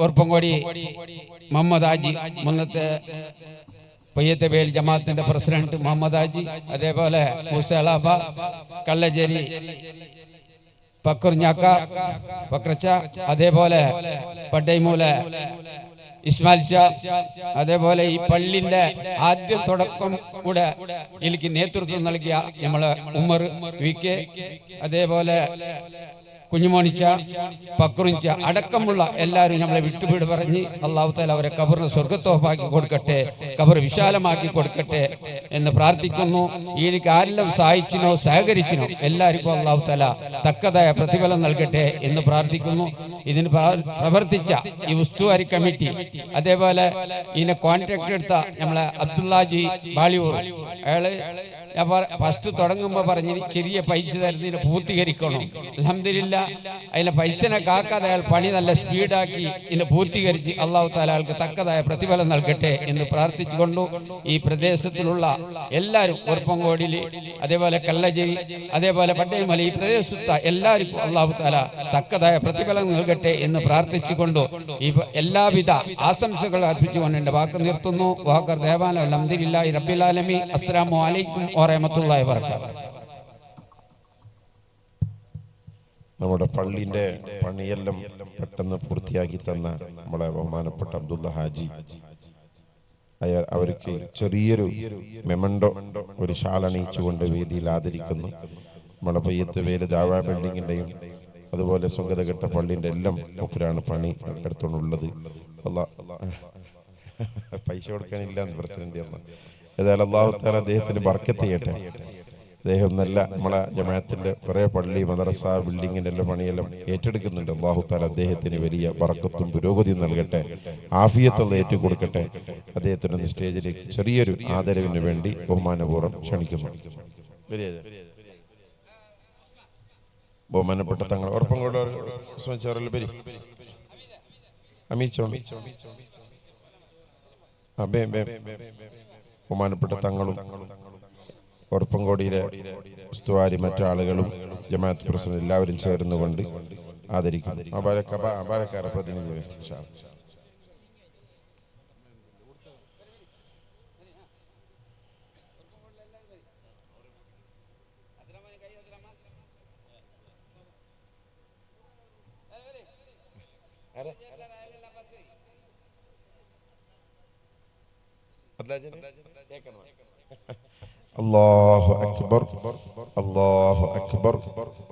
ഓർപ്പങ്കോടി മുഹമ്മദ് ഹാജി, മുന്നത്തെ പയ്യത്തബേൽ ജമാഅത്തിന്റെ പ്രസിഡന്റ് മുഹമ്മദ് ഹാജി, അതേപോലെ മൂസലാബ കള്ളശ്ശേരി പക്കുർഞ്ഞാക്ക പക്രച്ച, അതേപോലെ പട്ടൈമൂല ഇസ്മായിൽ ഷാ, അതേപോലെ ഈ പള്ളിന്റെ ആദ്യ തുടക്കം കൂടെ എനിക്ക് നേതൃത്വം നൽകിയ നമ്മളെ ഉമർ വി കെ, അതേപോലെ കുഞ്ഞുമോണിച്ച പക്രുഞ്ച അടക്കമുള്ള എല്ലാവരും നമ്മളെ വിട്ടുവീട് പറഞ്ഞ് അല്ലാഹു തആല അവരെ ഖബറിനെ സ്വർഗ്ഗത്തോപ്പാക്കി കൊടുക്കട്ടെ, ഖബർ വിശാലമാക്കി കൊടുക്കട്ടെ എന്ന് പ്രാർത്ഥിക്കുന്നു. എനിക്ക് ആരെല്ലാം സഹായിച്ചിനോ സഹകരിച്ചിനോ എല്ലാവർക്കും അല്ലാഹു തആല തക്കതായ പ്രതിഫലം നൽകട്ടെ എന്ന് പ്രാർത്ഥിക്കുന്നു. ഇതിന് പ്രവർത്തിച്ച ഈ ഉസ്തുവാരി കമ്മിറ്റി, അതേപോലെ ഇതിനെ കോൺട്രാക്ട് എടുത്ത നമ്മളെ അബ്ദുല്ലാജി ബാളിയൂർ, അയാള് ഫസ്റ്റ് തുടങ്ങുമ്പോൾ പറഞ്ഞ് ചെറിയ പൈസ തരുന്നതിന് പൂർത്തീകരിക്കണം. അൽഹംദുലില്ലാ അതിലെ പൈസനെ കാക്കാതെ അയാൾ പണി നല്ല സ്പീഡാക്കി ഇതിനെ പൂർത്തീകരിച്ച് അല്ലാഹു തആല അയാൾക്ക് തക്കതായ പ്രതിഫലം നൽകട്ടെ എന്ന് പ്രാർത്ഥിച്ചുകൊണ്ടു ഈ പ്രദേശത്തിലുള്ള എല്ലാവരും ഉറപ്പങ്കോടിയിൽ, അതേപോലെ കള്ളശ്ശേരി, അതേപോലെ പട്ടയമല, ഈ പ്രദേശത്ത് എല്ലാവർക്കും അല്ലാഹു തആല തക്കതായ പ്രതിഫലം നൽകട്ടെ എന്ന് പ്രാർത്ഥിച്ചുകൊണ്ടു ഈ എല്ലാവിധ ആശംസകൾ അർപ്പിച്ചുകൊണ്ട് എൻ്റെ വാക്ക് നിർത്തുന്നു. വാക്കർ ദേവാന അൽഹംദുലില്ലാഹി റബ്ബിൽ ആലമീൻ. അസ്സലാമു അലൈക്കും വറഹ്മത്തുള്ളാഹി വബറകാതുഹു. നമ്മുടെ പള്ളിന്റെ പണിയെല്ലാം പെട്ടെന്ന് പൂർത്തിയാക്കി തന്ന നമ്മളെ ബഹുമാനപ്പെട്ട അബ്ദുള്ള ഹാജി, അവർക്ക് ചെറിയൊരു മെമൻഡോ ഒരു ഷാളണിയിച്ചുകൊണ്ട് വേദിയിൽ ആദരിക്കുന്നു. നമ്മളെ പയ്യത്ത് വേല് ദാവാ ബിൽഡിങ്ങിന്റെയും അതുപോലെ സുഗതഘട്ട പള്ളിന്റെ എല്ലാം ഒപ്പരാണ് പണി എടുത്തുകൊണ്ടുള്ളത്. പൈസ കൊടുക്കാനില്ല പ്രസിഡന്റ് എന്ന ഏതായാലും അല്ലാഹു തആല അദ്ദേഹത്തിന് ബർക്കത്ത് ചെയ്യട്ടെ. അദ്ദേഹം നല്ല നമ്മളെ ജമാഅത്തിന്റെ കുറെ പള്ളി മദ്രസ ബിൽഡിങ്ങിന്റെ എല്ലാം പണിയെല്ലാം ഏറ്റെടുക്കുന്നുണ്ട്. അല്ലാഹു തആല അദ്ദേഹത്തിന് വലിയ ബർക്കത്തും പുരോഗതിയും നൽകട്ടെ, ആഫിയത്തുള്ള ഏറ്റുകൊടുക്കട്ടെ. അദ്ദേഹത്തിന് സ്റ്റേജിലേക്ക് ചെറിയൊരു ആദരവിന് വേണ്ടി ബഹുമാനപൂർവ്വം ക്ഷണിക്കുന്നു. ബഹുമാനപ്പെട്ട തങ്ങൾ ഉറപ്പങ്കോട് ബഹുമാനപ്പെട്ട തങ്ങളും ഉറപ്പങ്കോടിയിലെ ഉസ്തുവാരി മറ്റാളുകളും ജമാഅത്ത് പ്രസിഡന്റ് എല്ലാവരും ചേർന്നുകൊണ്ട് ആദരിക്കുന്നു. അപാരക്കാര പ്രതിനിധി അല്ലാഹു അക്ബർ അല്ലാഹു അക്ബർ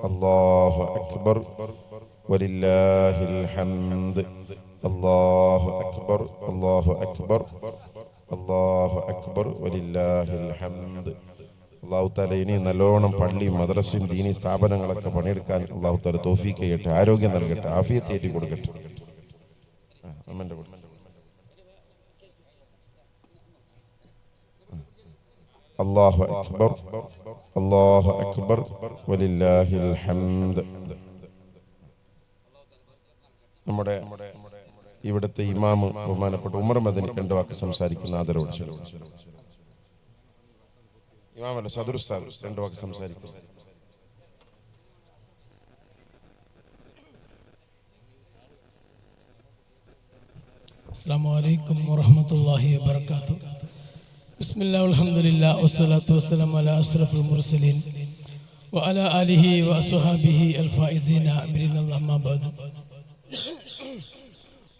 അല്ലാഹു അക്ബർ വലില്ലാഹിൽ ഹംദ്. അല്ലാഹു അക്ബർ അല്ലാഹു അക്ബർ അല്ലാഹു അക്ബർ വലില്ലാഹിൽ ഹംദ്. അല്ലാഹു തആല ഇനി നല്ലോണം പള്ളി മദ്രസയും ദീനി സ്ഥാപനങ്ങളൊക്കെ പണിയെടുക്കാൻ അല്ലാഹു തആല തൗഫീഖ് ചെയ്യട്ടെ, ആരോഗ്യം നൽകട്ടെ, ആഫിയത്ത് ഏറ്റി കൊടുക്കട്ടെ. അല്ലാഹു അക്ബർ അല്ലാഹു അക്ബർ വലില്ലാഹിൽ ഹംദ്. നമ്മുടെ ഇവിടുത്തെ ഇമാമ് ബഹുമാനപ്പെട്ട ഉമർ മദനി രണ്ട് വാക്ക് സംസാരിക്കുന്ന ആദരവോട് ഇമാമല്ല സദർ ഉസ്താദ് രണ്ട് വാക്ക് സംസാരിക്കുന്നു. അസ്സലാമു അലൈക്കും വറഹ്മത്തുള്ളാഹി വബറകാതുഹു. ബിസ്മില്ലാഹി വൽഹംദുലില്ലാഹി വസ്സലാത്തു വസ്സലാമു അലാ അഷ്റഫിൽ മുർസലീൻ വഅലാ ആലിഹി വഅസ്ഹാബിഹി അൽഫായിസീന ബില്ലാഹി അമ്മാ ബഅദ്.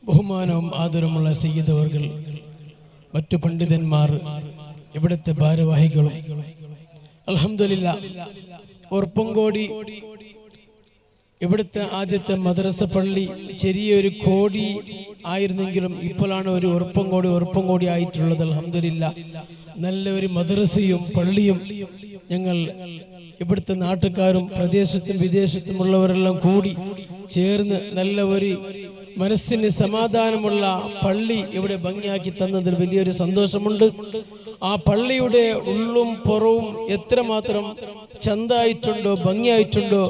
ബഹുമാനവും ആദരവുമുള്ള സയ്യിദ് അവർകൾ, മറ്റു പണ്ഡിതന്മാർ, ഇവിടുത്തെ ഭാരവാഹികളും, അൽഹംദുലില്ലാഹ് ഉറപ്പങ്കോടി ഇവിടുത്തെ ആദ്യത്തെ മദ്രസ പള്ളി ചെറിയൊരു കോടി ആയിരുന്നെങ്കിലും ഇപ്പോഴാണ് ഒരു ഉറപ്പങ്കോടി ആയിട്ടുള്ളത്. അൽഹംദുലില്ലാഹ് നല്ല ഒരു മദ്രസയും പള്ളിയും ഞങ്ങൾ ഇവിടുത്തെ നാട്ടുകാരും പ്രദേശത്തും വിദേശത്തുമുള്ളവരെല്ലാം കൂടി ചേർന്ന് നല്ല ഒരു മനസ്സിന് സമാധാനമുള്ള പള്ളി ഇവിടെ ഭംഗിയാക്കി തന്നതിൽ വലിയൊരു സന്തോഷമുണ്ട്. ആ പള്ളിയുടെ ഉള്ളും പുറവും എത്രമാത്രം ചന്തായിട്ടുണ്ടോ ഭംഗിയായിട്ടുണ്ടോ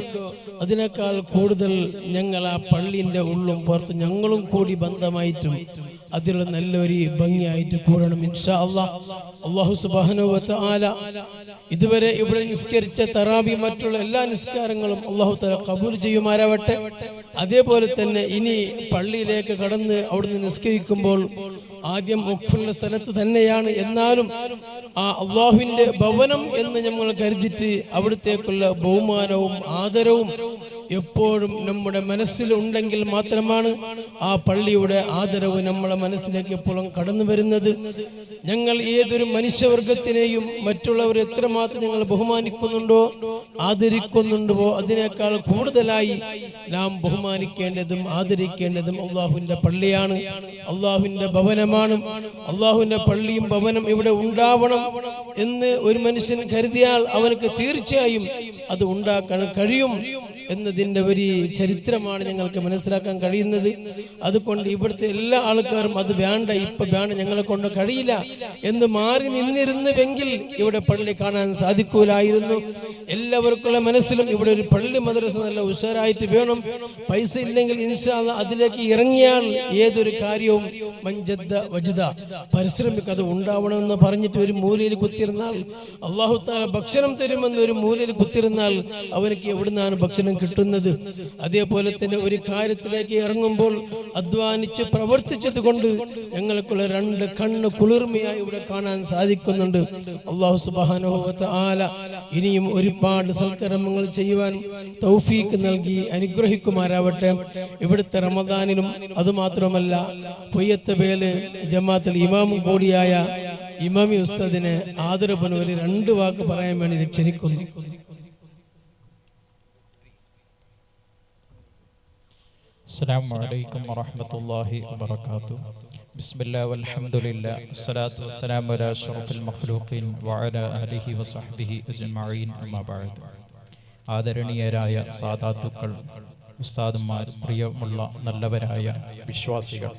അതിനേക്കാൾ കൂടുതൽ ഞങ്ങൾ ആ പള്ളിൻ്റെ ഉള്ളും പുറത്തും ഞങ്ങളും കൂടി ബന്ധമായിട്ടും അതിൽ നല്ലൊരു ഭംഗിയായിട്ട് കൂടണം ഇൻഷാ അല്ലാഹ്. അല്ലാഹു സുബ്ഹാനഹു വ തആല ഇതുവരെ ഇവിടെ നിസ്കരിച്ച തറാബി മറ്റുള്ള എല്ലാ നിസ്കാരങ്ങളും അല്ലാഹു തആല കബൂൽ ചെയ്യുമാറാവട്ടെ. അതേപോലെ തന്നെ ഇനി പള്ളിയിലേക്ക് കടന്ന് അവിടുന്ന് നിസ്കരിക്കുമ്പോൾ ആദ്യം വഖഫുള്ള സ്ഥലത്ത് തന്നെയാണ്, എന്നാലും ആ അള്ളാഹുവിന്റെ ഭവനം എന്ന് നമ്മൾ കരുതിയിട്ട് അവിടത്തേക്കുള്ള ബഹുമാനവും ആദരവും എപ്പോഴും നമ്മുടെ മനസ്സിൽ ഉണ്ടെങ്കിൽ മാത്രമാണ് ആ പള്ളിയുടെ ആദരവ് നമ്മളെ മനസ്സിലേക്ക് എപ്പോഴും കടന്നു വരുന്നത്. ഞങ്ങൾ ഏതൊരു മനുഷ്യവർഗത്തിനെയും മറ്റുള്ളവർ എത്രമാത്രം ഞങ്ങൾ ബഹുമാനിക്കുന്നുണ്ടോ ആദരിക്കുന്നുണ്ടോ അതിനേക്കാൾ കൂടുതലായി നാം ബഹുമാനിക്കേണ്ടതും ആദരിക്കേണ്ടതും അള്ളാഹുവിന്റെ പള്ളിയാണ്, അള്ളാഹുവിന്റെ ഭവനമാണ്. അള്ളാഹുവിന്റെ പള്ളിയും ഭവനം ഇവിടെ ഉണ്ടാവണം എന്ന് ഒരു മനുഷ്യൻ കരുതിയാൽ അവനക്ക് തീർച്ചയായും അത് ഉണ്ടാക്കാൻ കഴിയും എന്നതിൻ്റെ ഒരു ചരിത്രമാണ് ഞങ്ങൾക്ക് മനസ്സിലാക്കാൻ കഴിയുന്നത്. അതുകൊണ്ട് ഇവിടുത്തെ എല്ലാ ആൾക്കാരും അത് വേണ്ട, ഇപ്പൊ വേണ്ട, ഞങ്ങളെ കൊണ്ട് കഴിയില്ല എന്ന് മാറി നിന്നിരുന്നുവെങ്കിൽ ഇവിടെ പള്ളി കാണാൻ സാധിക്കൂലായിരുന്നു. എല്ലാവർക്കുള്ള മനസ്സിലും ഇവിടെ ഒരു പള്ളി മദ്രസ നല്ല ഉഷാറായിട്ട് വേണം. പൈസ ഇല്ലെങ്കിൽ ഇൻഷാ അല്ലാഹ് അതിലേക്ക് ഇറങ്ങിയാൽ ഏതൊരു കാര്യവും മഞ്ചദ്ദ വജ്ദ പരിശ്രമിക്കുക അത് ഉണ്ടാവണമെന്ന് പറഞ്ഞിട്ട് ഒരു മൂലയിൽ കുത്തിരുന്നാൽ അല്ലാഹു തആല ഭക്ഷണം തരുമെന്ന് ഒരു മൂലയിൽ കുത്തിരുന്നാൽ അവനക്ക് എവിടുന്നാണ് ഭക്ഷണം കിട്ടുന്നത്? അതേപോലെ തന്നെ ഒരു കാര്യത്തിലേക്ക് ഇറങ്ങുമ്പോൾ അധ്വാനിച്ച് പ്രവർത്തിച്ചത് കൊണ്ട് ഞങ്ങൾക്കുള്ള 2 കണ്ണ് കുളിർമയായി ഇവിടെ കാണാൻ സാധിക്കുന്നുണ്ട്. അല്ലാഹു സുബ്ഹാനഹു വ തആല ഇനിയും ഒരുപാട് സൽക്കർമ്മങ്ങൾ ചെയ്യുവാൻ തൗഫീക്ക് നൽകി അനുഗ്രഹിക്കുമാറാവട്ടെ. ഇവിടുത്തെ റമദാനിലും അതുമാത്രമല്ല പൊയ്യത്തബേല് ജമാഅത്തുൽ ഇമാമും കൂടിയായ ഇമാമി ഉസ്താദിനെ ആദരവിന് ഒരു 2 വാക്ക് പറയാൻ വേണ്ടി ക്ഷണിക്കുന്നു. السلام عليكم ورحمة الله وبركاته. بسم الله والحمد لله والصلاة والسلام على أشرف المخلوقين وعلى آله وصحبه أجمعين أما بعد. ആദരണീയരായ സാദാത്തുക്കൾ, ഉസ്താദുമാർ, പ്രിയമുള്ള നല്ലവരായ വിശ്വാസികൾ,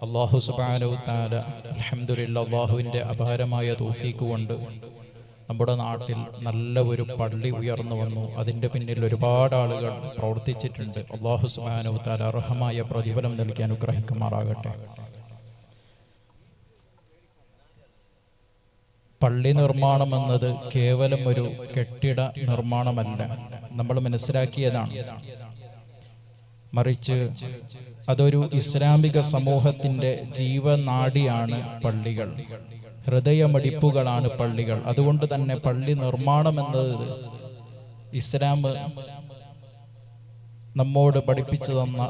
അല്ലാഹു സുബ്ഹാനഹു തആല അൽഹംദുലില്ലാഹ് അല്ലാഹുവിൻ്റെ അപാരമായ തൗഫീഖ് കൊണ്ട് നമ്മുടെ നാട്ടിൽ നല്ല ഒരു പള്ളി ഉയർന്നു വന്നു. അതിൻ്റെ പിന്നിൽ ഒരുപാട് ആളുകൾ പ്രവർത്തിച്ചിട്ടുണ്ട്. അല്ലാഹു സുബ്ഹാനഹു തആല അർഹമായ പ്രതിഫലം നൽകി അനുഗ്രഹിക്കുമാറാകട്ടെ. പള്ളി നിർമ്മാണം എന്നത് കേവലം ഒരു കെട്ടിട നിർമ്മാണമല്ല, നമ്മൾ മനസ്സിലാക്കിയതാണ്. മറിച്ച് അതൊരു ഇസ്ലാമിക സമൂഹത്തിൻ്റെ ജീവനാഡിയാണ് പള്ളികൾ, ഹൃദയമടിപ്പുകളാണ് പള്ളികൾ. അതുകൊണ്ട് തന്നെ പള്ളി നിർമ്മാണം എന്നത് ഇസ്ലാം നമ്മോട് പഠിപ്പിച്ചു തന്ന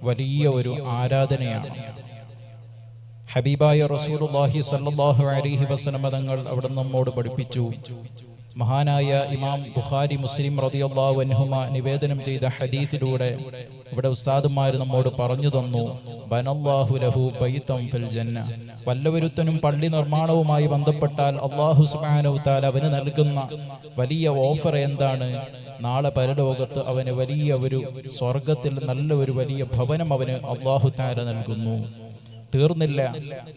വലിയ ഒരു ആരാധനയാണ്. ഹബീബായ റസൂലുള്ളാഹി സ്വല്ലല്ലാഹു അലൈഹി വസല്ലം തങ്ങൾ അവിടെ നമ്മോട് പഠിപ്പിച്ചു. മഹാനായ ഇമാം ബുഖാരി, മുസ്ലിം റളിയല്ലാഹു അൻഹുമ നിവേദനം ചെയ്ത ഹദീസിലൂടെ ഇവിടെ ഉസ്താദുമാർ നമ്മോട് പറഞ്ഞു തന്നു, ബനല്ലാഹു ലഹു ബൈതൻ ഫിൽ ജന്ന. വല്ലവരുത്തനും പള്ളി നിർമ്മാണവുമായി ബന്ധപ്പെട്ടാൽ അല്ലാഹു സുബ്ഹാനഹു തആല അവന് നൽകുന്ന വലിയ ഓഫർ എന്താണ്? നാളെ പരലോകത്ത് അവന് വലിയ ഒരു സ്വർഗത്തിൽ നല്ല ഒരു വലിയ ഭവനം അവന് അല്ലാഹു തആല നൽകുന്നു. തീർന്നില്ല,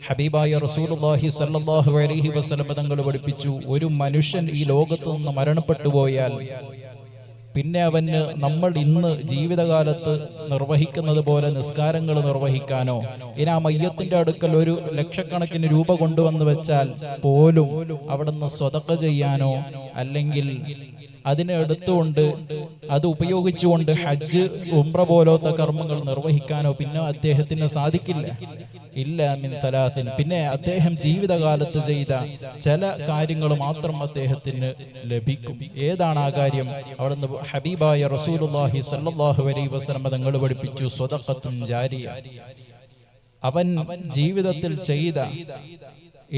ഹബീബായ റസൂലുള്ളാഹി സ്വല്ലല്ലാഹു അലൈഹി വസല്ലം തങ്ങൾ പഠിപ്പിച്ചു, ഒരു മനുഷ്യൻ ഈ ലോകത്ത് നിന്ന് മരണപ്പെട്ടു പോയാൽ പിന്നെ അവന് നമ്മൾ ഇന്ന് ജീവിതകാലത്ത് നിർവഹിക്കുന്നത് പോലെ നിസ്കാരങ്ങൾ നിർവഹിക്കാനോ ഇനി ആ മയ്യത്തിന്റെ അടുക്കൽ 1 ലക്ഷക്കണക്കിന് രൂപ കൊണ്ടുവന്ന് വെച്ചാൽ പോലും അവിടുന്ന് സ്വതക്ക ചെയ്യാനോ അല്ലെങ്കിൽ അതിനെ എടുത്തുകൊണ്ട് അത് ഉപയോഗിച്ചുകൊണ്ട് ഹജ്ജ്, ഉംറ പോലത്തെ കർമ്മങ്ങൾ നിർവഹിക്കാനോ പിന്നെ അദ്ദേഹത്തിന് സാധിക്കില്ല. ഇല്ല മിൻ സലാസിൻ. പിന്നെ അദ്ദേഹം ജീവിതകാലത്ത് ചെയ്ത ചില കാര്യങ്ങൾ മാത്രം അദ്ദേഹത്തിന് ലഭിക്കും. ഏതാണ് ആ കാര്യം? അവിടുന്ന് ഹബീബായ റസൂലുള്ളാഹി സ്വല്ലല്ലാഹു അലൈഹി വസല്ലം തങ്ങൾ പഠിപ്പിച്ചു, സ്വദഖത്തുൻ ജാരിയ. അവൻ ജീവിതത്തിൽ ചെയ്ത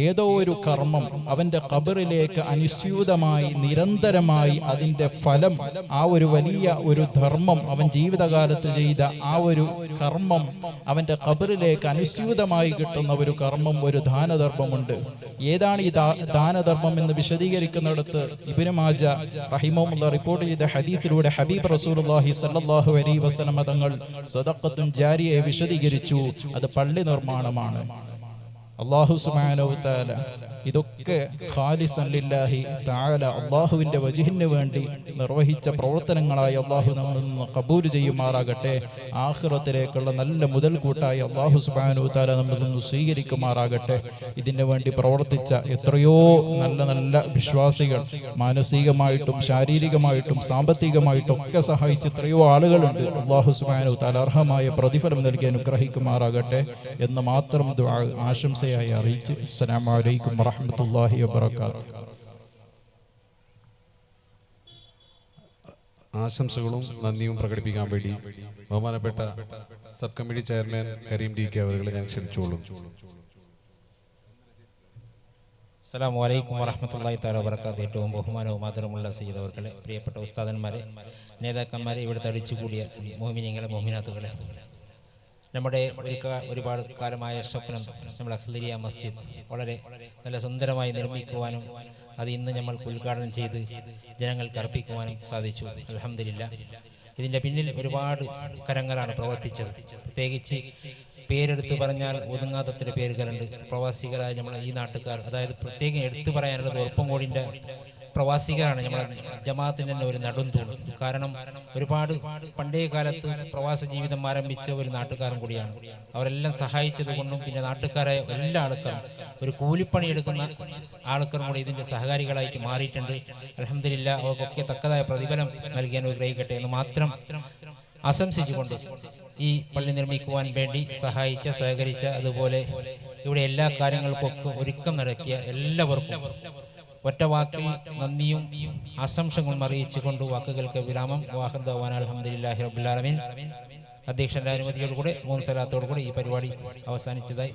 ഏതോ ഒരു കർമ്മം അവന്റെ ഖബറിലേക്ക് അനുസ്യൂതമായി നിരന്തരമായി അതിന്റെ ഫലം, ആ ഒരു വലിയ ഒരു ധർമ്മം, അവൻ ജീവിതകാലത്ത് ചെയ്ത ആ ഒരു കർമ്മം അവന്റെ ഖബറിലേക്ക് അനുസ്യൂതമായി കിട്ടുന്ന ഒരു കർമ്മം, ഒരു ദാനധർമ്മമുണ്ട്. ഏതാണ് ഈ ദാനധർമ്മം എന്ന് വിശദീകരിക്കുന്നിടത്ത് ഇബ്നു മാജ റഹിമഹുല്ലാഹ് റിപ്പോർട്ട് ചെയ്ത ഹദീസിലൂടെ ഹബീബ് റസൂലുള്ളാഹി സ്വല്ലല്ലാഹു അലൈഹി വസല്ലം തങ്ങൾ സദഖത്തുൻ ജാരിയയെ വിശദീകരിച്ചു. അത് പള്ളി നിർമ്മാണമാണ്. അല്ലാഹു സുബ്ഹാനഹു വ തആല ഇതൊക്കെ ഖാലിസൻ ലില്ലാഹി തആല അല്ലാഹുവിൻ്റെ വജ്ഹിന് വേണ്ടി നിർവഹിച്ച പ്രവർത്തനങ്ങളായി അല്ലാഹു നമ്മിൽ നിന്ന് ഖബൂൽ ചെയ്യുമാറാകട്ടെ. ആഖിറത്തിലേക്കുള്ള നല്ല മുതൽകൂട്ടായി അല്ലാഹു സുബ്ഹാനഹു വ തആല നമ്മിൽ നിന്ന് സ്വീകരിക്കുമാറാകട്ടെ. ഇതിനു വേണ്ടി പ്രവർത്തിച്ച എത്രയോ നല്ല നല്ല വിശ്വാസികൾ മാനസികമായിട്ടും ശാരീരികമായിട്ടും സാമ്പത്തികമായിട്ടും ഒക്കെ സഹായിച്ച എത്രയോ ആളുകളുണ്ട്. അല്ലാഹു സുബ്ഹാനഹു വ തആല അർഹമായ പ്രതിഫലം നൽകി അനുഗ്രഹിക്കുമാറാകട്ടെ എന്ന് മാത്രം ദുആ ആശംസയായി അറിയിച്ച് അസ്സലാമു അലൈക്കും വറഹ്മത്തുള്ളാഹി വബറകാതുഹു. ആശംസകളും നന്ദിയും പ്രകടിപ്പിക്കാൻ വേണ്ടി ബഹുമാനപ്പെട്ട sub committee chairman Kareem DK അവരെ ഞാൻ ക്ഷണിച്ചോളും. അസ്സലാമു അലൈക്കും വറഹ്മത്തുള്ളാഹി തആല വബറകാതുഹു. ഏറ്റവും ബഹുമാനവും ആദരവുമുള്ള സയ്യിദ് അവർകളെ, പ്രിയപ്പെട്ട ഉസ്താദന്മാരെ, നേതാക്കന്മാരെ, ഇവിടുത്തെ അടിച്ചുകൂടിയ മോമിനീങ്ങളെ, മോമിനാത്തുകളെ, നമ്മുടെ ഒരുപാട് കാലമായ സ്വപ്നം നമ്മുടെ ഖദരിയ മസ്ജിദ് വളരെ നല്ല സുന്ദരമായി നിർമ്മിക്കുവാനും അത് ഇന്ന് നമ്മൾക്ക് ഉദ്ഘാടനം ചെയ്ത് ജനങ്ങൾക്ക് അർപ്പിക്കുവാനും സാധിച്ചു. അൽഹംദുലില്ലാഹ്. ഇതിൻ്റെ പിന്നിൽ ഒരുപാട് കരങ്ങളാണ് പ്രവർത്തിച്ചത്. പ്രത്യേകിച്ച് പേരെടുത്ത് പറഞ്ഞാൽ ഒതുങ്ങാത്തത്ര പേരുകളുണ്ട്. പ്രവാസികളായ നമ്മളെ ഈ നാട്ടുകാർ, അതായത് പ്രത്യേകം എടുത്തു പറയാനുള്ളത് ഉറപ്പംകോടിൻ്റെ പ്രവാസികളാണ് നമ്മുടെ ജമാഅത്തിന് തന്നെ ഒരു നെടുംതൂണ്. കാരണം ഒരുപാട് പണ്ടേ കാലത്ത് പ്രവാസ ജീവിതം ആരംഭിച്ച ഒരു നാട്ടുകാരൻ കൂടിയാണ്. അവരെല്ലാം സഹായിച്ചത് കൊണ്ടും പിന്നെ നാട്ടുകാരായ എല്ലാ ആൾക്കാരും ഒരു കൂലിപ്പണി എടുക്കുന്ന ആൾക്കാരും കൂടി ഇതിൻ്റെ സഹകാരികളായിട്ട് മാറിയിട്ടുണ്ട്. അൽഹംദുലില്ലാഹ്. അവർക്കൊക്കെ തക്കതായ പ്രതിഫലം നൽകാൻ അനുഗ്രഹിക്കട്ടെ എന്ന് മാത്രം ആശംസിച്ചുകൊണ്ട് ഈ പള്ളി നിർമ്മിക്കുവാൻ വേണ്ടി സഹായിച്ച, സഹകരിച്ച, അതുപോലെ ഇവിടെ എല്ലാ കാര്യങ്ങൾക്കൊക്കെ ഒരുക്കം നടത്തിയ എല്ലാവർക്കും ഒറ്റ വാക്കിൽ നന്ദിയും ആശംസകളും അറിയിച്ചുകൊണ്ട് വാക്കുകൾക്ക് വിരാമം. വാഹിർ ദഅ്വാന അൽഹംദുലില്ലാഹി റബ്ബിൽ ആലമീൻ. അധ്യക്ഷന്റെ അനുമതിയോടുകൂടെ 3 സ്വലാത്തോടുകൂടെ ഈ പരിപാടി അവസാനിച്ചതായി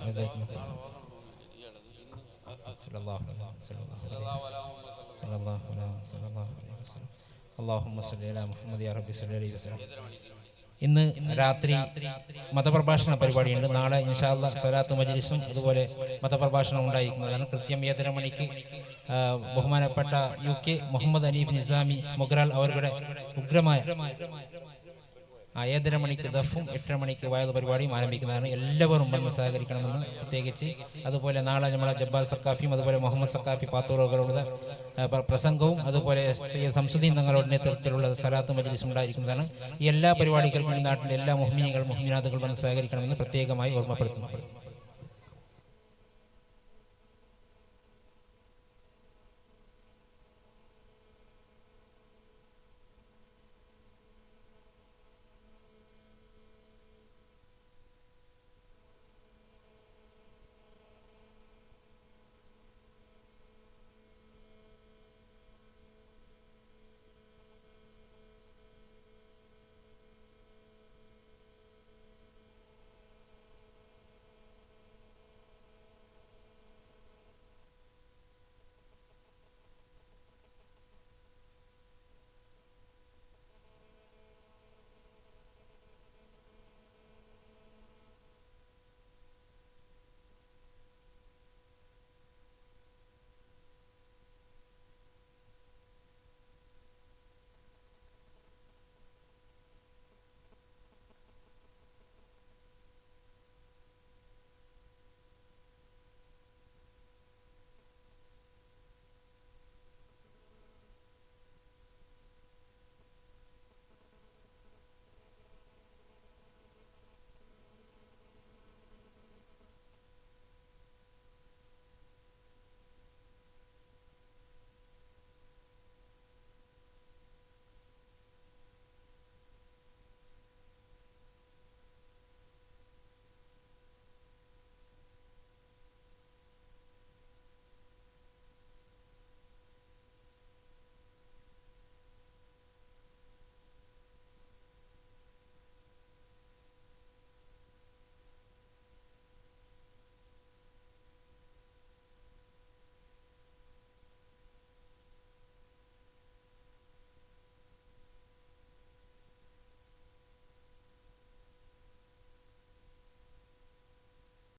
ഇന്ന് രാത്രി മതപ്രഭാഷണ പരിപാടിയുണ്ട്. നാളെ ഇൻഷാ അല്ലാഹ് സ്വലാത്ത് മജ്ലിസും അതുപോലെ മതപ്രഭാഷണം ഉണ്ടായിരിക്കുന്നതാണ്. കൃത്യം 7:30 മണിക്ക് ബഹുമാനപ്പെട്ട UK മുഹമ്മദ് അനീഫ് നിസാമി മൊഗ്രാൽ അവരുടെ ഉഗ്രമായ 7:30 മണിക്ക് ദഫും 8:30 മണിക്ക് വയത് പരിപാടിയും ആരംഭിക്കുന്നതാണ്. എല്ലാവരും വന്ന് സഹകരിക്കണമെന്ന് പ്രത്യേകിച്ച്. അതുപോലെ നാളെ നമ്മുടെ ജബ്ബാർ സക്കാഫിയും അതുപോലെ മുഹമ്മദ് സക്കാഫി പാത്തൂറുകളുടെ പ്രസംഗവും അതുപോലെ സംസുദ്ദീൻ തങ്ങളുടെ നേതൃത്വത്തിലുള്ള സലാത്ത് മജ്ലിസും ഉണ്ടായിരിക്കുന്നതാണ്. ഈ എല്ലാ പരിപാടികൾക്കും ഈ നാട്ടിലെ എല്ലാ മുഹ്മിനീങ്ങൾ മുഹ്മിനാത്തുകൾ വന്ന് സഹകരിക്കണമെന്ന് പ്രത്യേകമായി ഓർമ്മപ്പെടുത്തുന്നു.